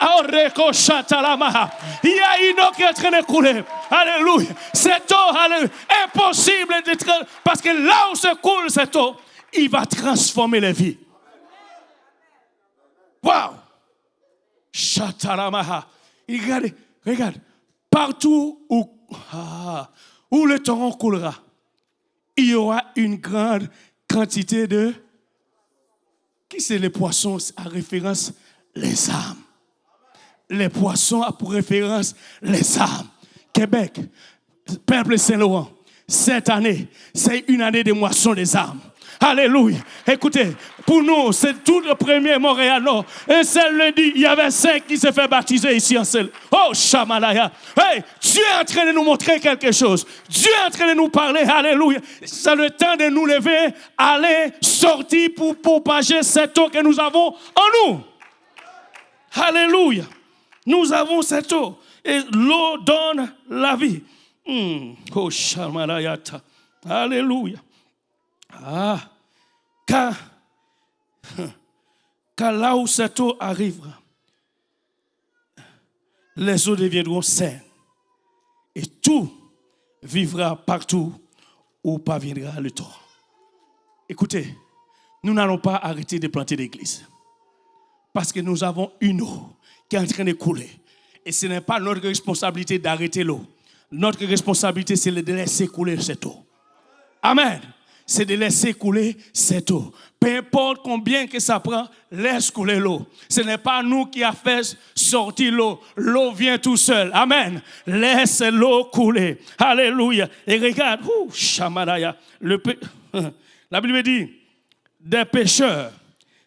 une eau qui est en train de couler. Alléluia. Cette eau, alléluia, impossible d'être, parce que là où se coule cette eau, il va transformer les vies. Wow! Chataramaha. Regarde. Partout où le torrent coulera, il y aura une grande quantité de... Qui c'est les poissons à référence? Les âmes. Les poissons a pour référence les âmes. Québec, peuple Saint-Laurent, cette année, c'est une année de moisson des âmes. Alléluia. Écoutez, pour nous, c'est tout le premier Montréal Nord. Un seul lundi, il y avait 5 qui se fait baptiser ici en seul. Oh, Shamalaya. Hey, Dieu est en train de nous montrer quelque chose. Dieu est en train de nous parler. Alléluia. C'est le temps de nous lever, aller, sortir pour propager cette eau que nous avons en nous. Alléluia. Nous avons cette eau. Et l'eau donne la vie. Oh, Shamalaya. Alléluia. Car là où cette eau arrivera, les eaux deviendront saines et tout vivra partout où parviendra le temps. Écoutez, nous n'allons pas arrêter de planter l'église parce que nous avons une eau qui est en train de couler et ce n'est pas notre responsabilité d'arrêter l'eau. Notre responsabilité, c'est de laisser couler cette eau. Amen. C'est de laisser couler cette eau. Peu importe combien que ça prend, laisse couler l'eau. Ce n'est pas nous qui avons fait sortir l'eau. L'eau vient tout seul. Amen. Laisse l'eau couler. Alléluia. Et regarde, Shamadaya. La Bible dit, des pêcheurs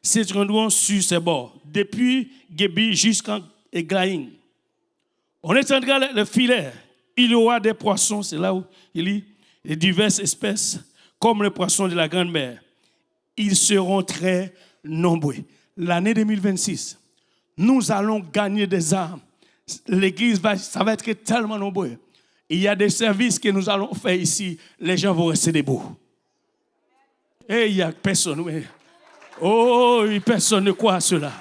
s'étendront sur ses bords, depuis Gébi jusqu'à Eglaïm. On étendra le filet. Il y aura des poissons, c'est là où il dit, les diverses espèces, comme les poissons de la grande mer. Ils seront très nombreux. L'année 2026, nous allons gagner des âmes. L'église, ça va être tellement nombreux. Il y a des services que nous allons faire ici. Les gens vont rester debout. Et il n'y a personne. Oh, personne ne croit à cela.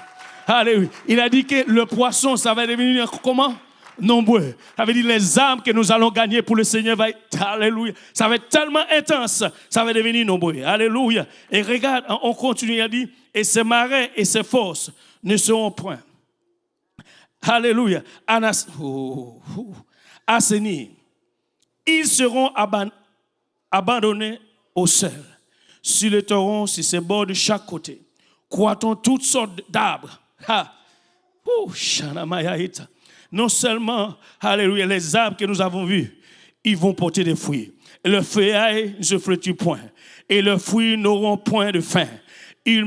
Alléluia. Il a dit que le poisson, ça va devenir comment? Nombreux. Ça veut dire les âmes que nous allons gagner pour le Seigneur va être, alléluia. Ça va être tellement intense, ça va devenir nombreux. Alléluia. Et regarde, on continue, il a dit, et ces marais et ces forces ne seront point. Alléluia. Assainis. Ils seront abandonnés au sol. Sur le torrent, sur ses bords de chaque côté. Croît-on toutes sortes d'arbres. Non seulement, alléluia, les arbres que nous avons vus, ils vont porter des fruits. Et le feuillage ne se flétrit point. Et leurs fruits n'auront point de fin. Ils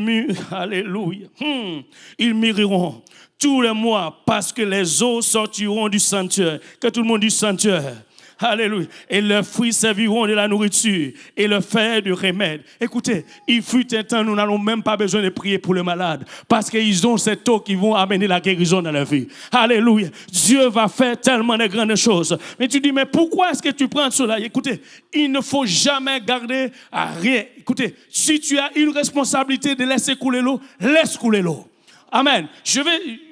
mûriront tous les mois parce que les eaux sortiront du sanctuaire. Que tout le monde dise sanctuaire. Alléluia. Et leurs fruits serviront de la nourriture et le fer du remède. Écoutez, il fut un temps, nous n'avons même pas besoin de prier pour les malades parce qu'ils ont cette eau qui vont amener la guérison dans leur vie. Alléluia. Dieu va faire tellement de grandes choses. Mais tu dis, mais pourquoi est-ce que tu prends cela? Écoutez, il ne faut jamais garder à rien. Écoutez, si tu as une responsabilité de laisser couler l'eau, laisse couler l'eau. Amen.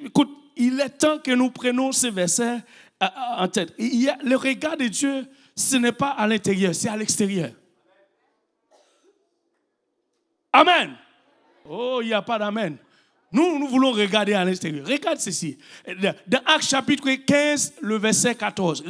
Écoute, il est temps que nous prenions ces versets en tête. Le regard de Dieu, ce n'est pas à l'intérieur, c'est à l'extérieur. Amen. Oh, il n'y a pas d'amen. Nous voulons regarder à l'extérieur. Regarde ceci. Dans Actes chapitre 15, le verset 14.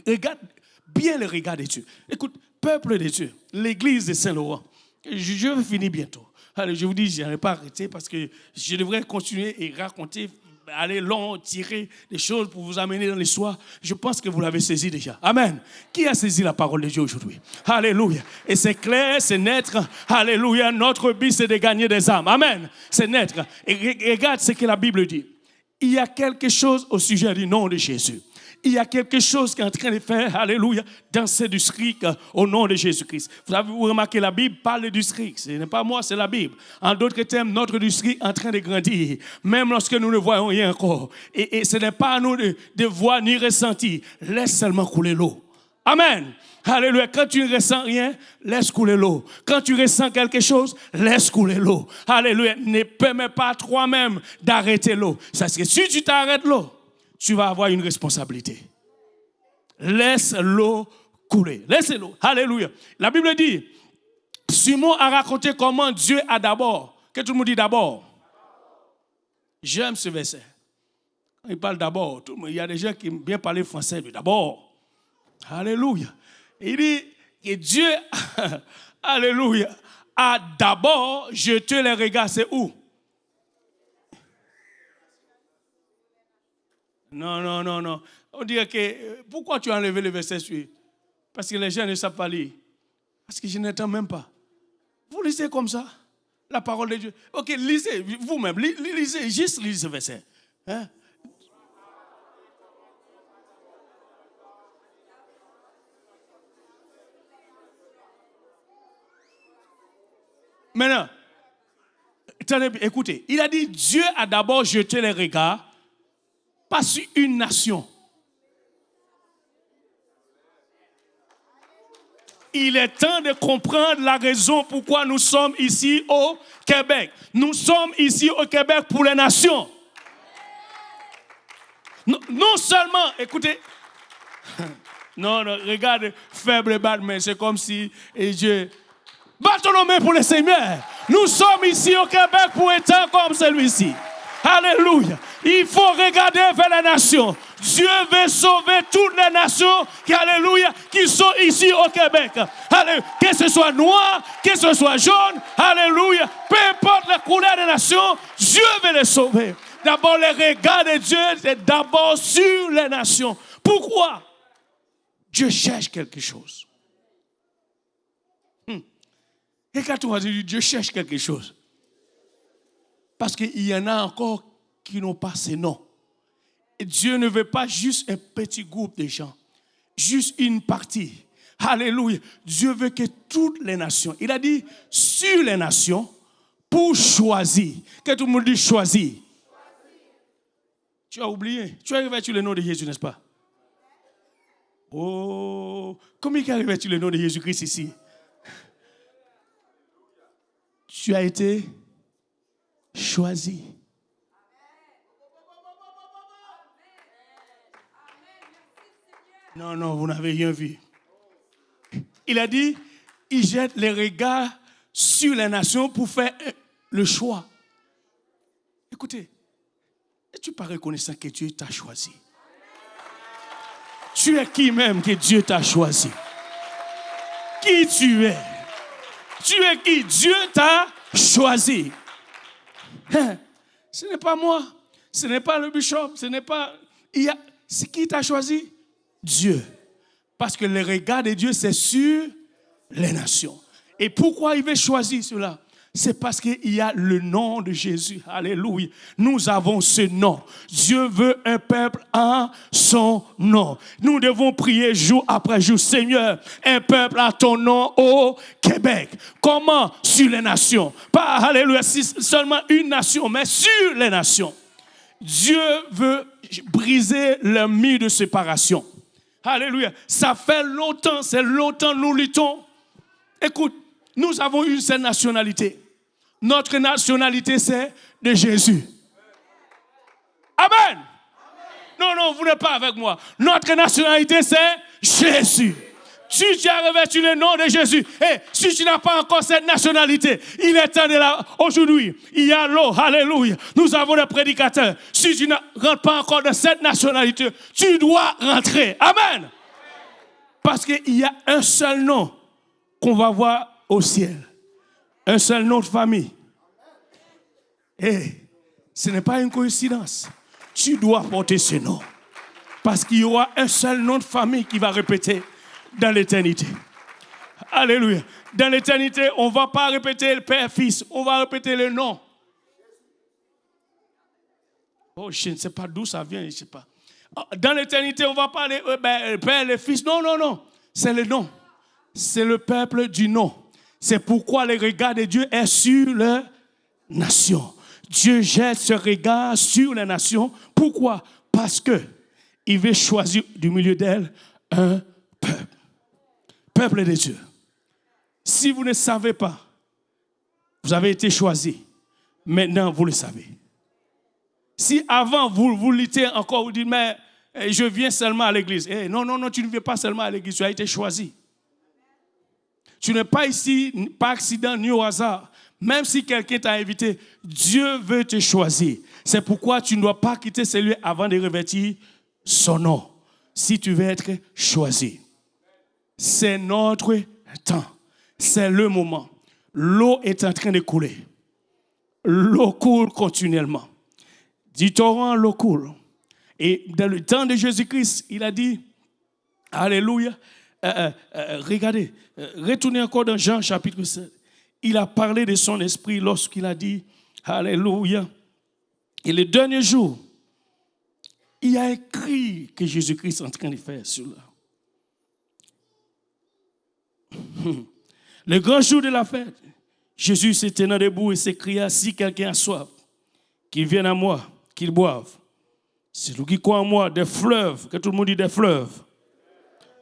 Regarde bien le regard de Dieu. Écoute, peuple de Dieu, l'église de Saint-Laurent. Je vais finir bientôt. Alors, je vous dis, je n'ai pas arrêté parce que je devrais continuer et raconter, aller long, tirer des choses pour vous amener dans l'histoire. Je pense que vous l'avez saisi déjà. Amen. Qui a saisi la parole de Dieu aujourd'hui? Alléluia. Et c'est clair, c'est net. Alléluia. Notre but, c'est de gagner des âmes. Amen. C'est net. Et regarde ce que la Bible dit. Il y a quelque chose au sujet du nom de Jésus. Il y a quelque chose qui est en train de faire, alléluia, danser du skrik au nom de Jésus-Christ. Vous avez remarqué, la Bible parle du skrik. Ce n'est pas moi, c'est la Bible. En d'autres termes, notre du skrik est en train de grandir, même lorsque nous ne voyons rien encore. Et ce n'est pas à nous de voir ni ressentir. Laisse seulement couler l'eau. Amen. Alléluia. Quand tu ne ressens rien, laisse couler l'eau. Quand tu ressens quelque chose, laisse couler l'eau. Alléluia. Ne permets pas toi-même d'arrêter l'eau. Parce que si tu t'arrêtes l'eau, tu vas avoir une responsabilité. Laisse l'eau couler. Laisse l'eau. Alléluia. La Bible dit, Simon a raconté comment Dieu a d'abord. Que tout le monde dit d'abord. J'aime ce verset. Quand il parle d'abord, il y a des gens qui aiment bien parler français. D'abord. Alléluia. Il dit que Dieu, alléluia, a d'abord jeté les regards. C'est où? Non. On dirait que, pourquoi tu as enlevé le verset suivant? Parce que les gens ne savent pas lire. Parce que je n'entends même pas. Vous lisez comme ça, la parole de Dieu. Ok, lisez vous-même, lisez, juste lisez ce verset. Hein? Maintenant, écoutez, il a dit, Dieu a d'abord jeté les regards pas sur une nation. Il est temps de comprendre la raison pourquoi nous sommes ici au Québec. Nous sommes ici au Québec pour les nations. Non seulement, écoutez, non, regarde, faible Batman, c'est comme si Dieu... Battons nos mains pour le Seigneur. Nous sommes ici au Québec pour un temps comme celui-ci. Alléluia. Il faut regarder vers les nations. Dieu veut sauver toutes les nations qui sont ici au Québec. Alléluia. Que ce soit noir, que ce soit jaune, alléluia. Peu importe la couleur des nations, Dieu veut les sauver. D'abord, le regard de Dieu est d'abord sur les nations. Pourquoi? Dieu cherche quelque chose. Et quand on va dire Dieu cherche quelque chose, parce qu'il y en a encore qui n'ont pas ces noms. Et Dieu ne veut pas juste un petit groupe de gens, juste une partie. Alléluia. Dieu veut que toutes les nations, il a dit sur les nations, pour choisir. Que tout le monde dit choisir. Tu as oublié. Tu es arrivé sur le nom de Jésus, n'est-ce pas? Oh, comment il est arrivé sur le nom de Jésus-Christ ici? Tu as été choisi. Non, vous n'avez rien vu. Il a dit, il jette les regards sur les nations pour faire le choix. Écoutez, es-tu pas reconnaissant que Dieu t'a choisi? Tu es qui même que Dieu t'a choisi? Qui tu es? Tu es qui? Dieu t'a choisi. Ce n'est pas moi, ce n'est pas le bishop, ce n'est pas... C'est qui t'a choisi? Dieu. Parce que le regard de Dieu, c'est sur les nations. Et pourquoi il veut choisir cela? C'est parce qu'il y a le nom de Jésus. Alléluia. Nous avons ce nom. Dieu veut un peuple en son nom. Nous devons prier jour après jour. Seigneur, un peuple à ton nom au Québec. Comment? Sur les nations. Pas, alléluia, seulement une nation, mais sur les nations. Dieu veut briser le mur de séparation. Alléluia. Ça fait longtemps, c'est longtemps nous luttons. Écoute, nous avons une seule nationalité. Notre nationalité, c'est de Jésus. Amen. Non, vous n'êtes pas avec moi. Notre nationalité, c'est Jésus. Si tu as revêtu le nom de Jésus, et si tu n'as pas encore cette nationalité, il est temps de là. Aujourd'hui, il y a l'eau, alléluia. Nous avons des prédicateurs. Si tu ne rentres pas encore dans cette nationalité, tu dois rentrer. Amen. Parce qu'il y a un seul nom qu'on va voir au ciel. Un seul nom de famille. Et ce n'est pas une coïncidence. Tu dois porter ce nom. Parce qu'il y aura un seul nom de famille qui va répéter dans l'éternité. Alléluia. Dans l'éternité, on ne va pas répéter le Père, Fils. On va répéter le nom. Oh, je ne sais pas d'où ça vient, je ne sais pas. Dans l'éternité, on ne va pas le Père, le Fils. Non. C'est le nom. C'est le peuple du nom. C'est pourquoi le regard de Dieu est sur les nations. Dieu jette ce regard sur les nations. Pourquoi? Parce qu'il veut choisir du milieu d'elles un peuple. Peuple de Dieu. Si vous ne savez pas, vous avez été choisi. Maintenant, vous le savez. Si avant, vous luttez encore, vous dites, mais je viens seulement à l'église. Non, tu ne viens pas seulement à l'église, tu as été choisi. Tu n'es pas ici par accident ni au hasard. Même si quelqu'un t'a invité, Dieu veut te choisir. C'est pourquoi tu ne dois pas quitter celui avant de revêtir son nom. Si tu veux être choisi. C'est notre temps. C'est le moment. L'eau est en train de couler. L'eau coule continuellement. Du torrent, l'eau coule. Et dans le temps de Jésus-Christ, il a dit, alléluia, regardez, retournez encore dans Jean chapitre 7. Il a parlé de son esprit lorsqu'il a dit, alléluia. Et le dernier jour, il a écrit que Jésus-Christ est en train de faire cela. Le grand jour de la fête, Jésus se tenant debout et s'écria, si quelqu'un a soif, qu'il vienne à moi, qu'il boive. Celui qui croit en moi, des fleuves, que tout le monde dit des fleuves,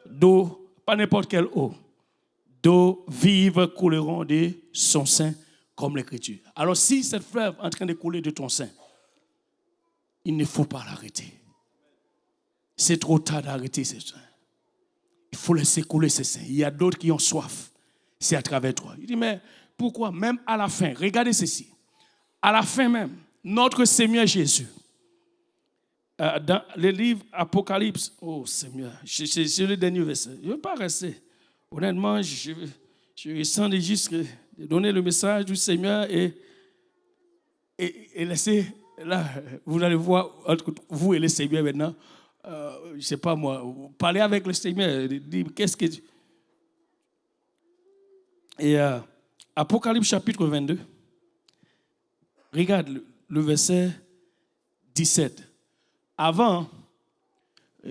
d'eau, pas n'importe quelle eau, d'eau vive couleront de son sein comme l'Écriture. Alors si cette fleuve est en train de couler de ton sein, il ne faut pas l'arrêter. C'est trop tard d'arrêter ce sein. Il faut laisser couler ce sein. Il y a d'autres qui ont soif. C'est à travers toi. Il dit, mais pourquoi? Même à la fin, regardez ceci. À la fin même, notre Seigneur Jésus, dans le livre Apocalypse, oh Seigneur, c'est le dernier verset. Je ne veux pas rester. Honnêtement, je sens juste de donner le message du Seigneur et laisser, là, vous allez voir, entre vous et le Seigneur maintenant, je ne sais pas moi, parler avec le Seigneur, dire qu'est-ce que... Et Apocalypse chapitre 22, regarde le verset 17. Avant,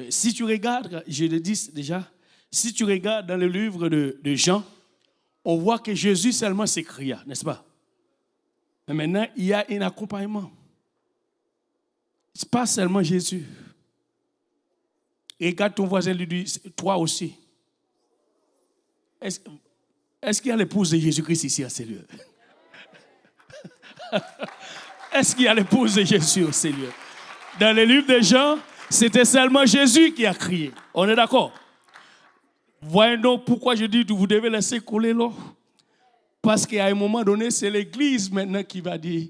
si tu regardes, je le dis déjà, si tu regardes dans le livre de Jean, on voit que Jésus seulement s'écria, n'est-ce pas? Mais maintenant, il y a un accompagnement. Ce n'est pas seulement Jésus. Regarde ton voisin, lui dit, toi aussi. Est-ce qu'il y a l'épouse de Jésus-Christ ici à ces lieux? Est-ce qu'il y a l'épouse de Jésus au Seigneur? Dans le livre de Jean, c'était seulement Jésus qui a crié. On est d'accord? Voyons donc pourquoi je dis que vous devez laisser couler l'eau. Parce qu'à un moment donné, c'est l'Église maintenant qui va dire.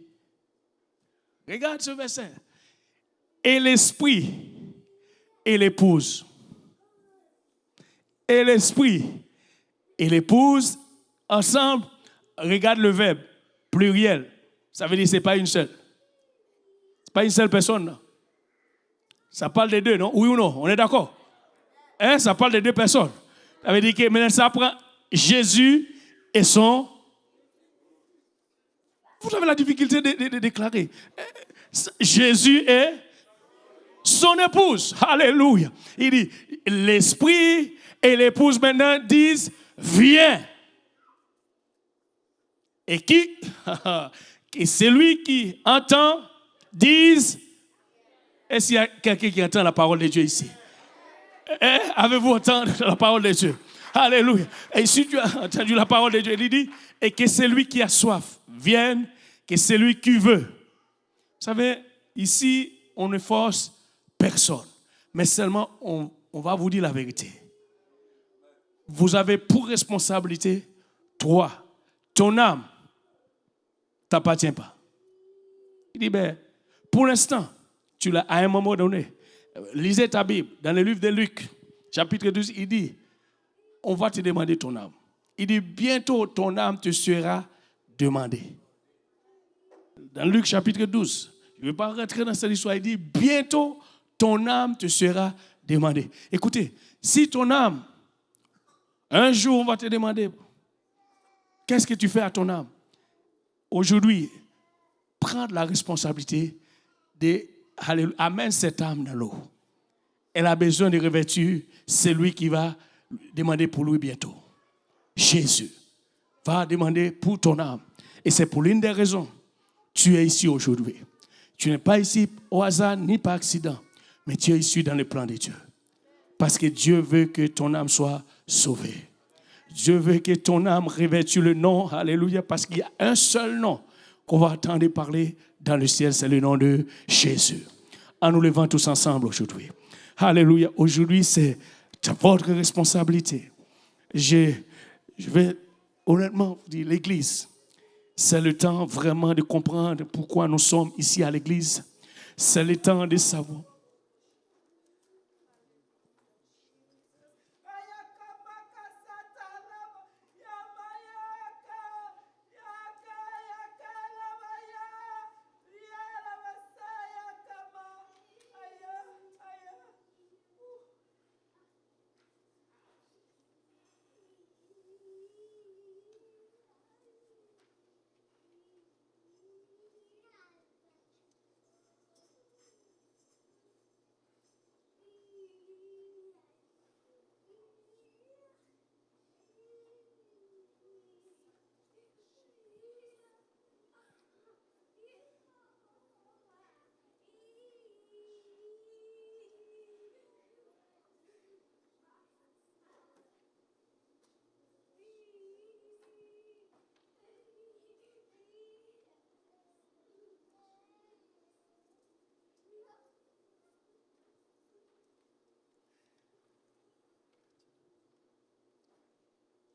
Regarde ce verset. Et l'Esprit et l'épouse. Et l'Esprit et l'épouse, ensemble, regarde le verbe, pluriel. Ça veut dire que ce n'est pas une seule. Ce n'est pas une seule personne, non? Ça parle des deux, non? Oui ou non? On est d'accord? Hein? Ça parle des deux personnes. Ça veut dire que maintenant, ça prend Jésus et son... Vous avez la difficulté de déclarer. Jésus est son épouse. Alléluia. Il dit, l'esprit et l'épouse maintenant disent, viens. Et qui? Et celui qui entend, dise, est-ce qu'il y a quelqu'un qui entend la parole de Dieu ici? Avez-vous entendu la parole de Dieu? Alléluia. Et si tu as entendu la parole de Dieu, il dit, et que celui qui a soif vienne, que celui qui veut. Vous savez, ici, on ne force personne, mais seulement on va vous dire la vérité. Vous avez pour responsabilité, toi, ton âme, ne t'appartient pas. Il dit, ben, pour l'instant, tu l'as à un moment donné. Lisez ta Bible, dans le livre de Luc, chapitre 12, il dit, on va te demander ton âme. Il dit, bientôt ton âme te sera demandée. Dans Luc, chapitre 12, je ne vais pas rentrer dans cette histoire, il dit, bientôt ton âme te sera demandée. Écoutez, si ton âme, un jour on va te demander, qu'est-ce que tu fais à ton âme? Aujourd'hui, prends la responsabilité d'amener cette âme dans l'eau. Elle a besoin de revêtir celui qui va demander pour lui bientôt. Jésus va demander pour ton âme. Et c'est pour l'une des raisons que tu es ici aujourd'hui. Tu n'es pas ici au hasard ni par accident, mais tu es ici dans le plan de Dieu. Parce que Dieu veut que ton âme soit sauvée. Dieu veut que ton âme revêtisse le nom, alléluia, parce qu'il y a un seul nom qu'on va entendre parler dans le ciel, c'est le nom de Jésus. En nous levant tous ensemble aujourd'hui. Alléluia. Aujourd'hui, c'est votre responsabilité. Je vais honnêtement vous dire, l'Église, c'est le temps vraiment de comprendre pourquoi nous sommes ici à l'Église. C'est le temps de savoir.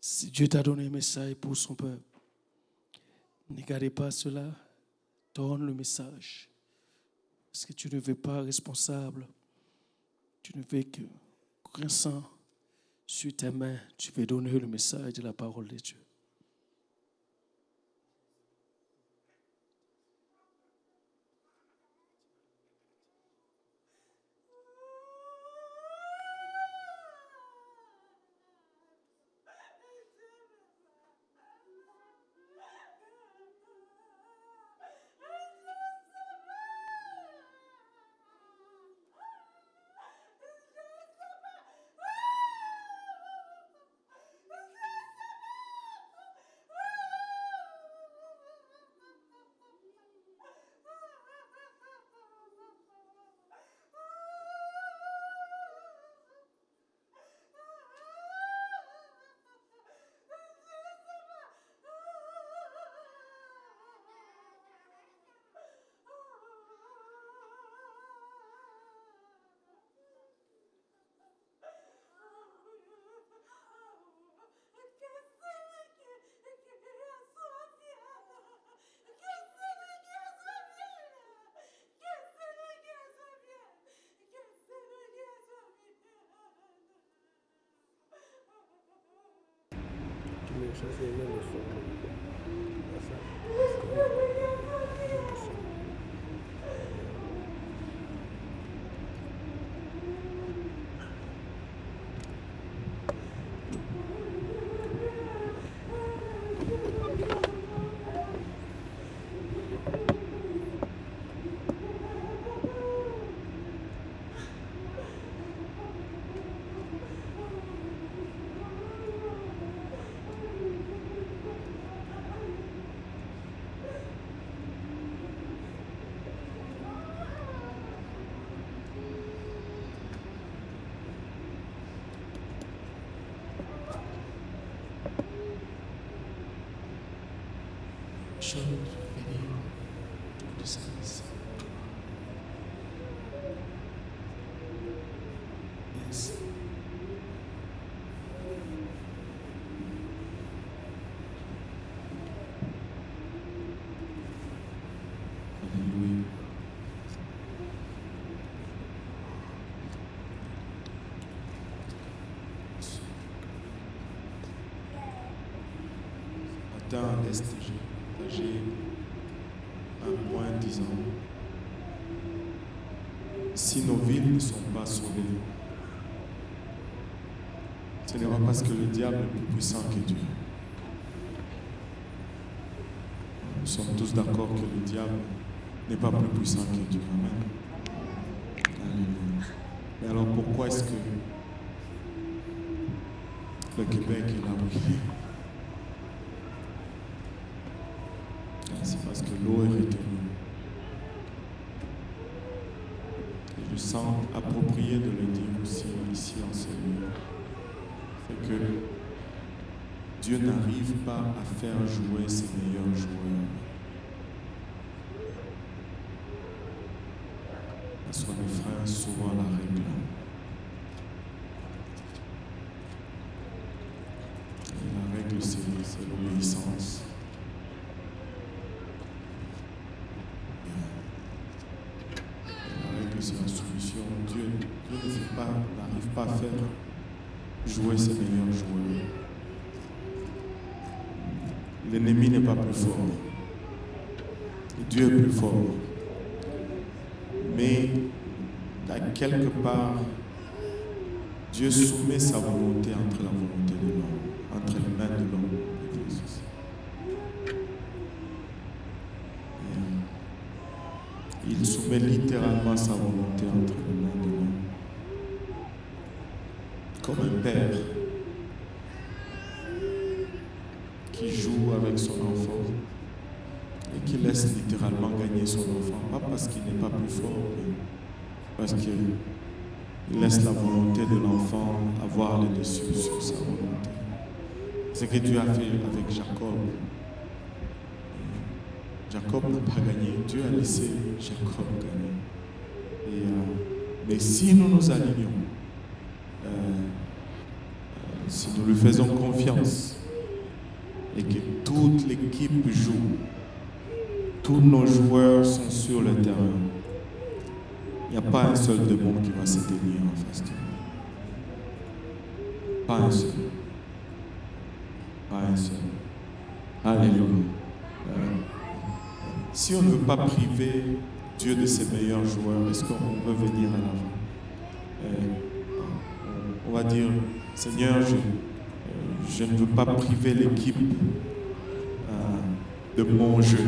Si Dieu t'a donné un message pour son peuple, ne gardez pas cela, donne le message. Parce que tu ne veux pas responsable, tu ne veux que grinçant sur tes mains, tu veux donner le message de la parole de Dieu. Ça, c'est même le son. choses pénibles de service. Yes. Alléluia. Matin à l'Est, j'ai un point disant, si nos villes ne sont pas sauvées, ce n'est pas parce que le diable est plus puissant que Dieu. Nous sommes tous d'accord que le diable n'est pas plus puissant que Dieu. Amen. Alléluia. Mais alors pourquoi est-ce que le Québec est là où il est? C'est parce que l'eau est retenue. Et je sens approprié de le dire aussi ici en ce lieu. C'est que Dieu n'arrive pas à faire jouer ses meilleurs joueurs. Soit mes frères, souvent la règle. Et la règle, c'est l'obéissance. C'est la solution. Dieu n'arrive pas à faire jouer ses meilleurs joueurs. L'ennemi n'est pas plus fort. Dieu est plus fort. Mais quelque part, Dieu soumet sa volonté entre la volonté de l'homme, entre les mains de l'homme. Il soumet littéralement sa volonté entre les mains de l'homme. Comme un père qui joue avec son enfant et qui laisse littéralement gagner son enfant. Pas parce qu'il n'est pas plus fort, mais parce qu'il laisse la volonté de l'enfant avoir le dessus sur sa volonté. C'est ce que Dieu a fait avec Jacob. Jacob n'a pas gagné, Dieu a laissé Jacob gagner. Mais si nous nous alignons, si nous lui faisons confiance et que toute l'équipe joue, tous nos joueurs sont sur le terrain, il n'y a pas un seul démon qui va se tenir en face de nous. Pas un seul. Pas un seul. Alléluia. Si on ne veut pas priver Dieu de ses meilleurs joueurs, est-ce qu'on veut venir à l'avant? On va dire, Seigneur, je ne veux pas priver l'équipe de mon jeu.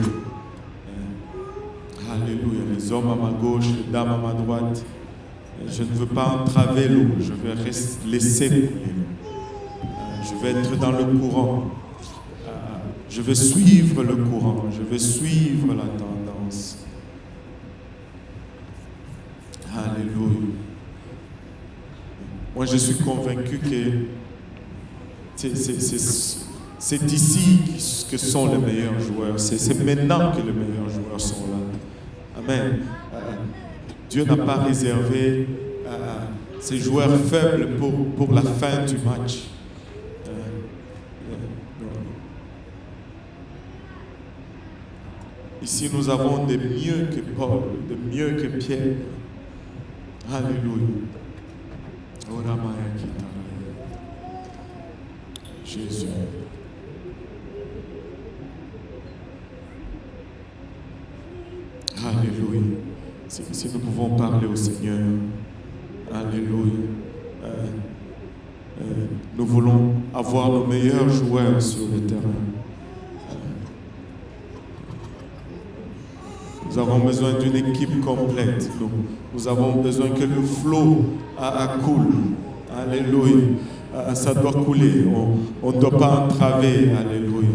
Alléluia. Les hommes à ma gauche, les dames à ma droite. Je ne veux pas entraver l'eau, je vais laisser couler. Je vais être dans le courant. Je vais suivre le courant, je vais suivre la tendance. Alléluia. Moi, je suis convaincu que c'est ici que sont les meilleurs joueurs. C'est maintenant que les meilleurs joueurs sont là. Amen. Dieu n'a pas réservé ses joueurs faibles pour la fin du match. Ici, nous avons des mieux que Paul, des mieux que Pierre. Alléluia. Jésus. Alléluia. Si nous pouvons parler au Seigneur. Alléluia. Nous voulons avoir nos meilleurs joueurs sur le terrain. Nous avons besoin d'une équipe complète. Nous avons besoin que le flot coule. Alléluia. Ça doit couler. On ne doit pas entraver. Alléluia.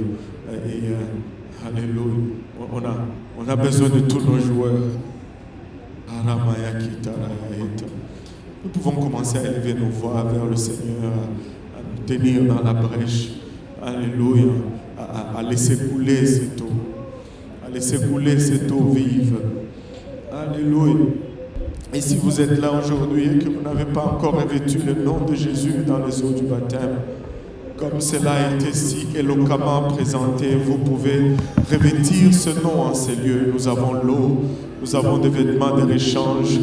Alléluia. On a besoin de tous nos joueurs. Nous pouvons commencer à élever nos voix vers le Seigneur, à nous tenir dans la brèche. Alléluia. À laisser couler cette eau. Laissez couler cette eau vive. Alléluia. Et si vous êtes là aujourd'hui et que vous n'avez pas encore revêtu le nom de Jésus dans les eaux du baptême, comme cela a été si éloquemment présenté, vous pouvez revêtir ce nom en ces lieux. Nous avons l'eau, nous avons des vêtements de rechange.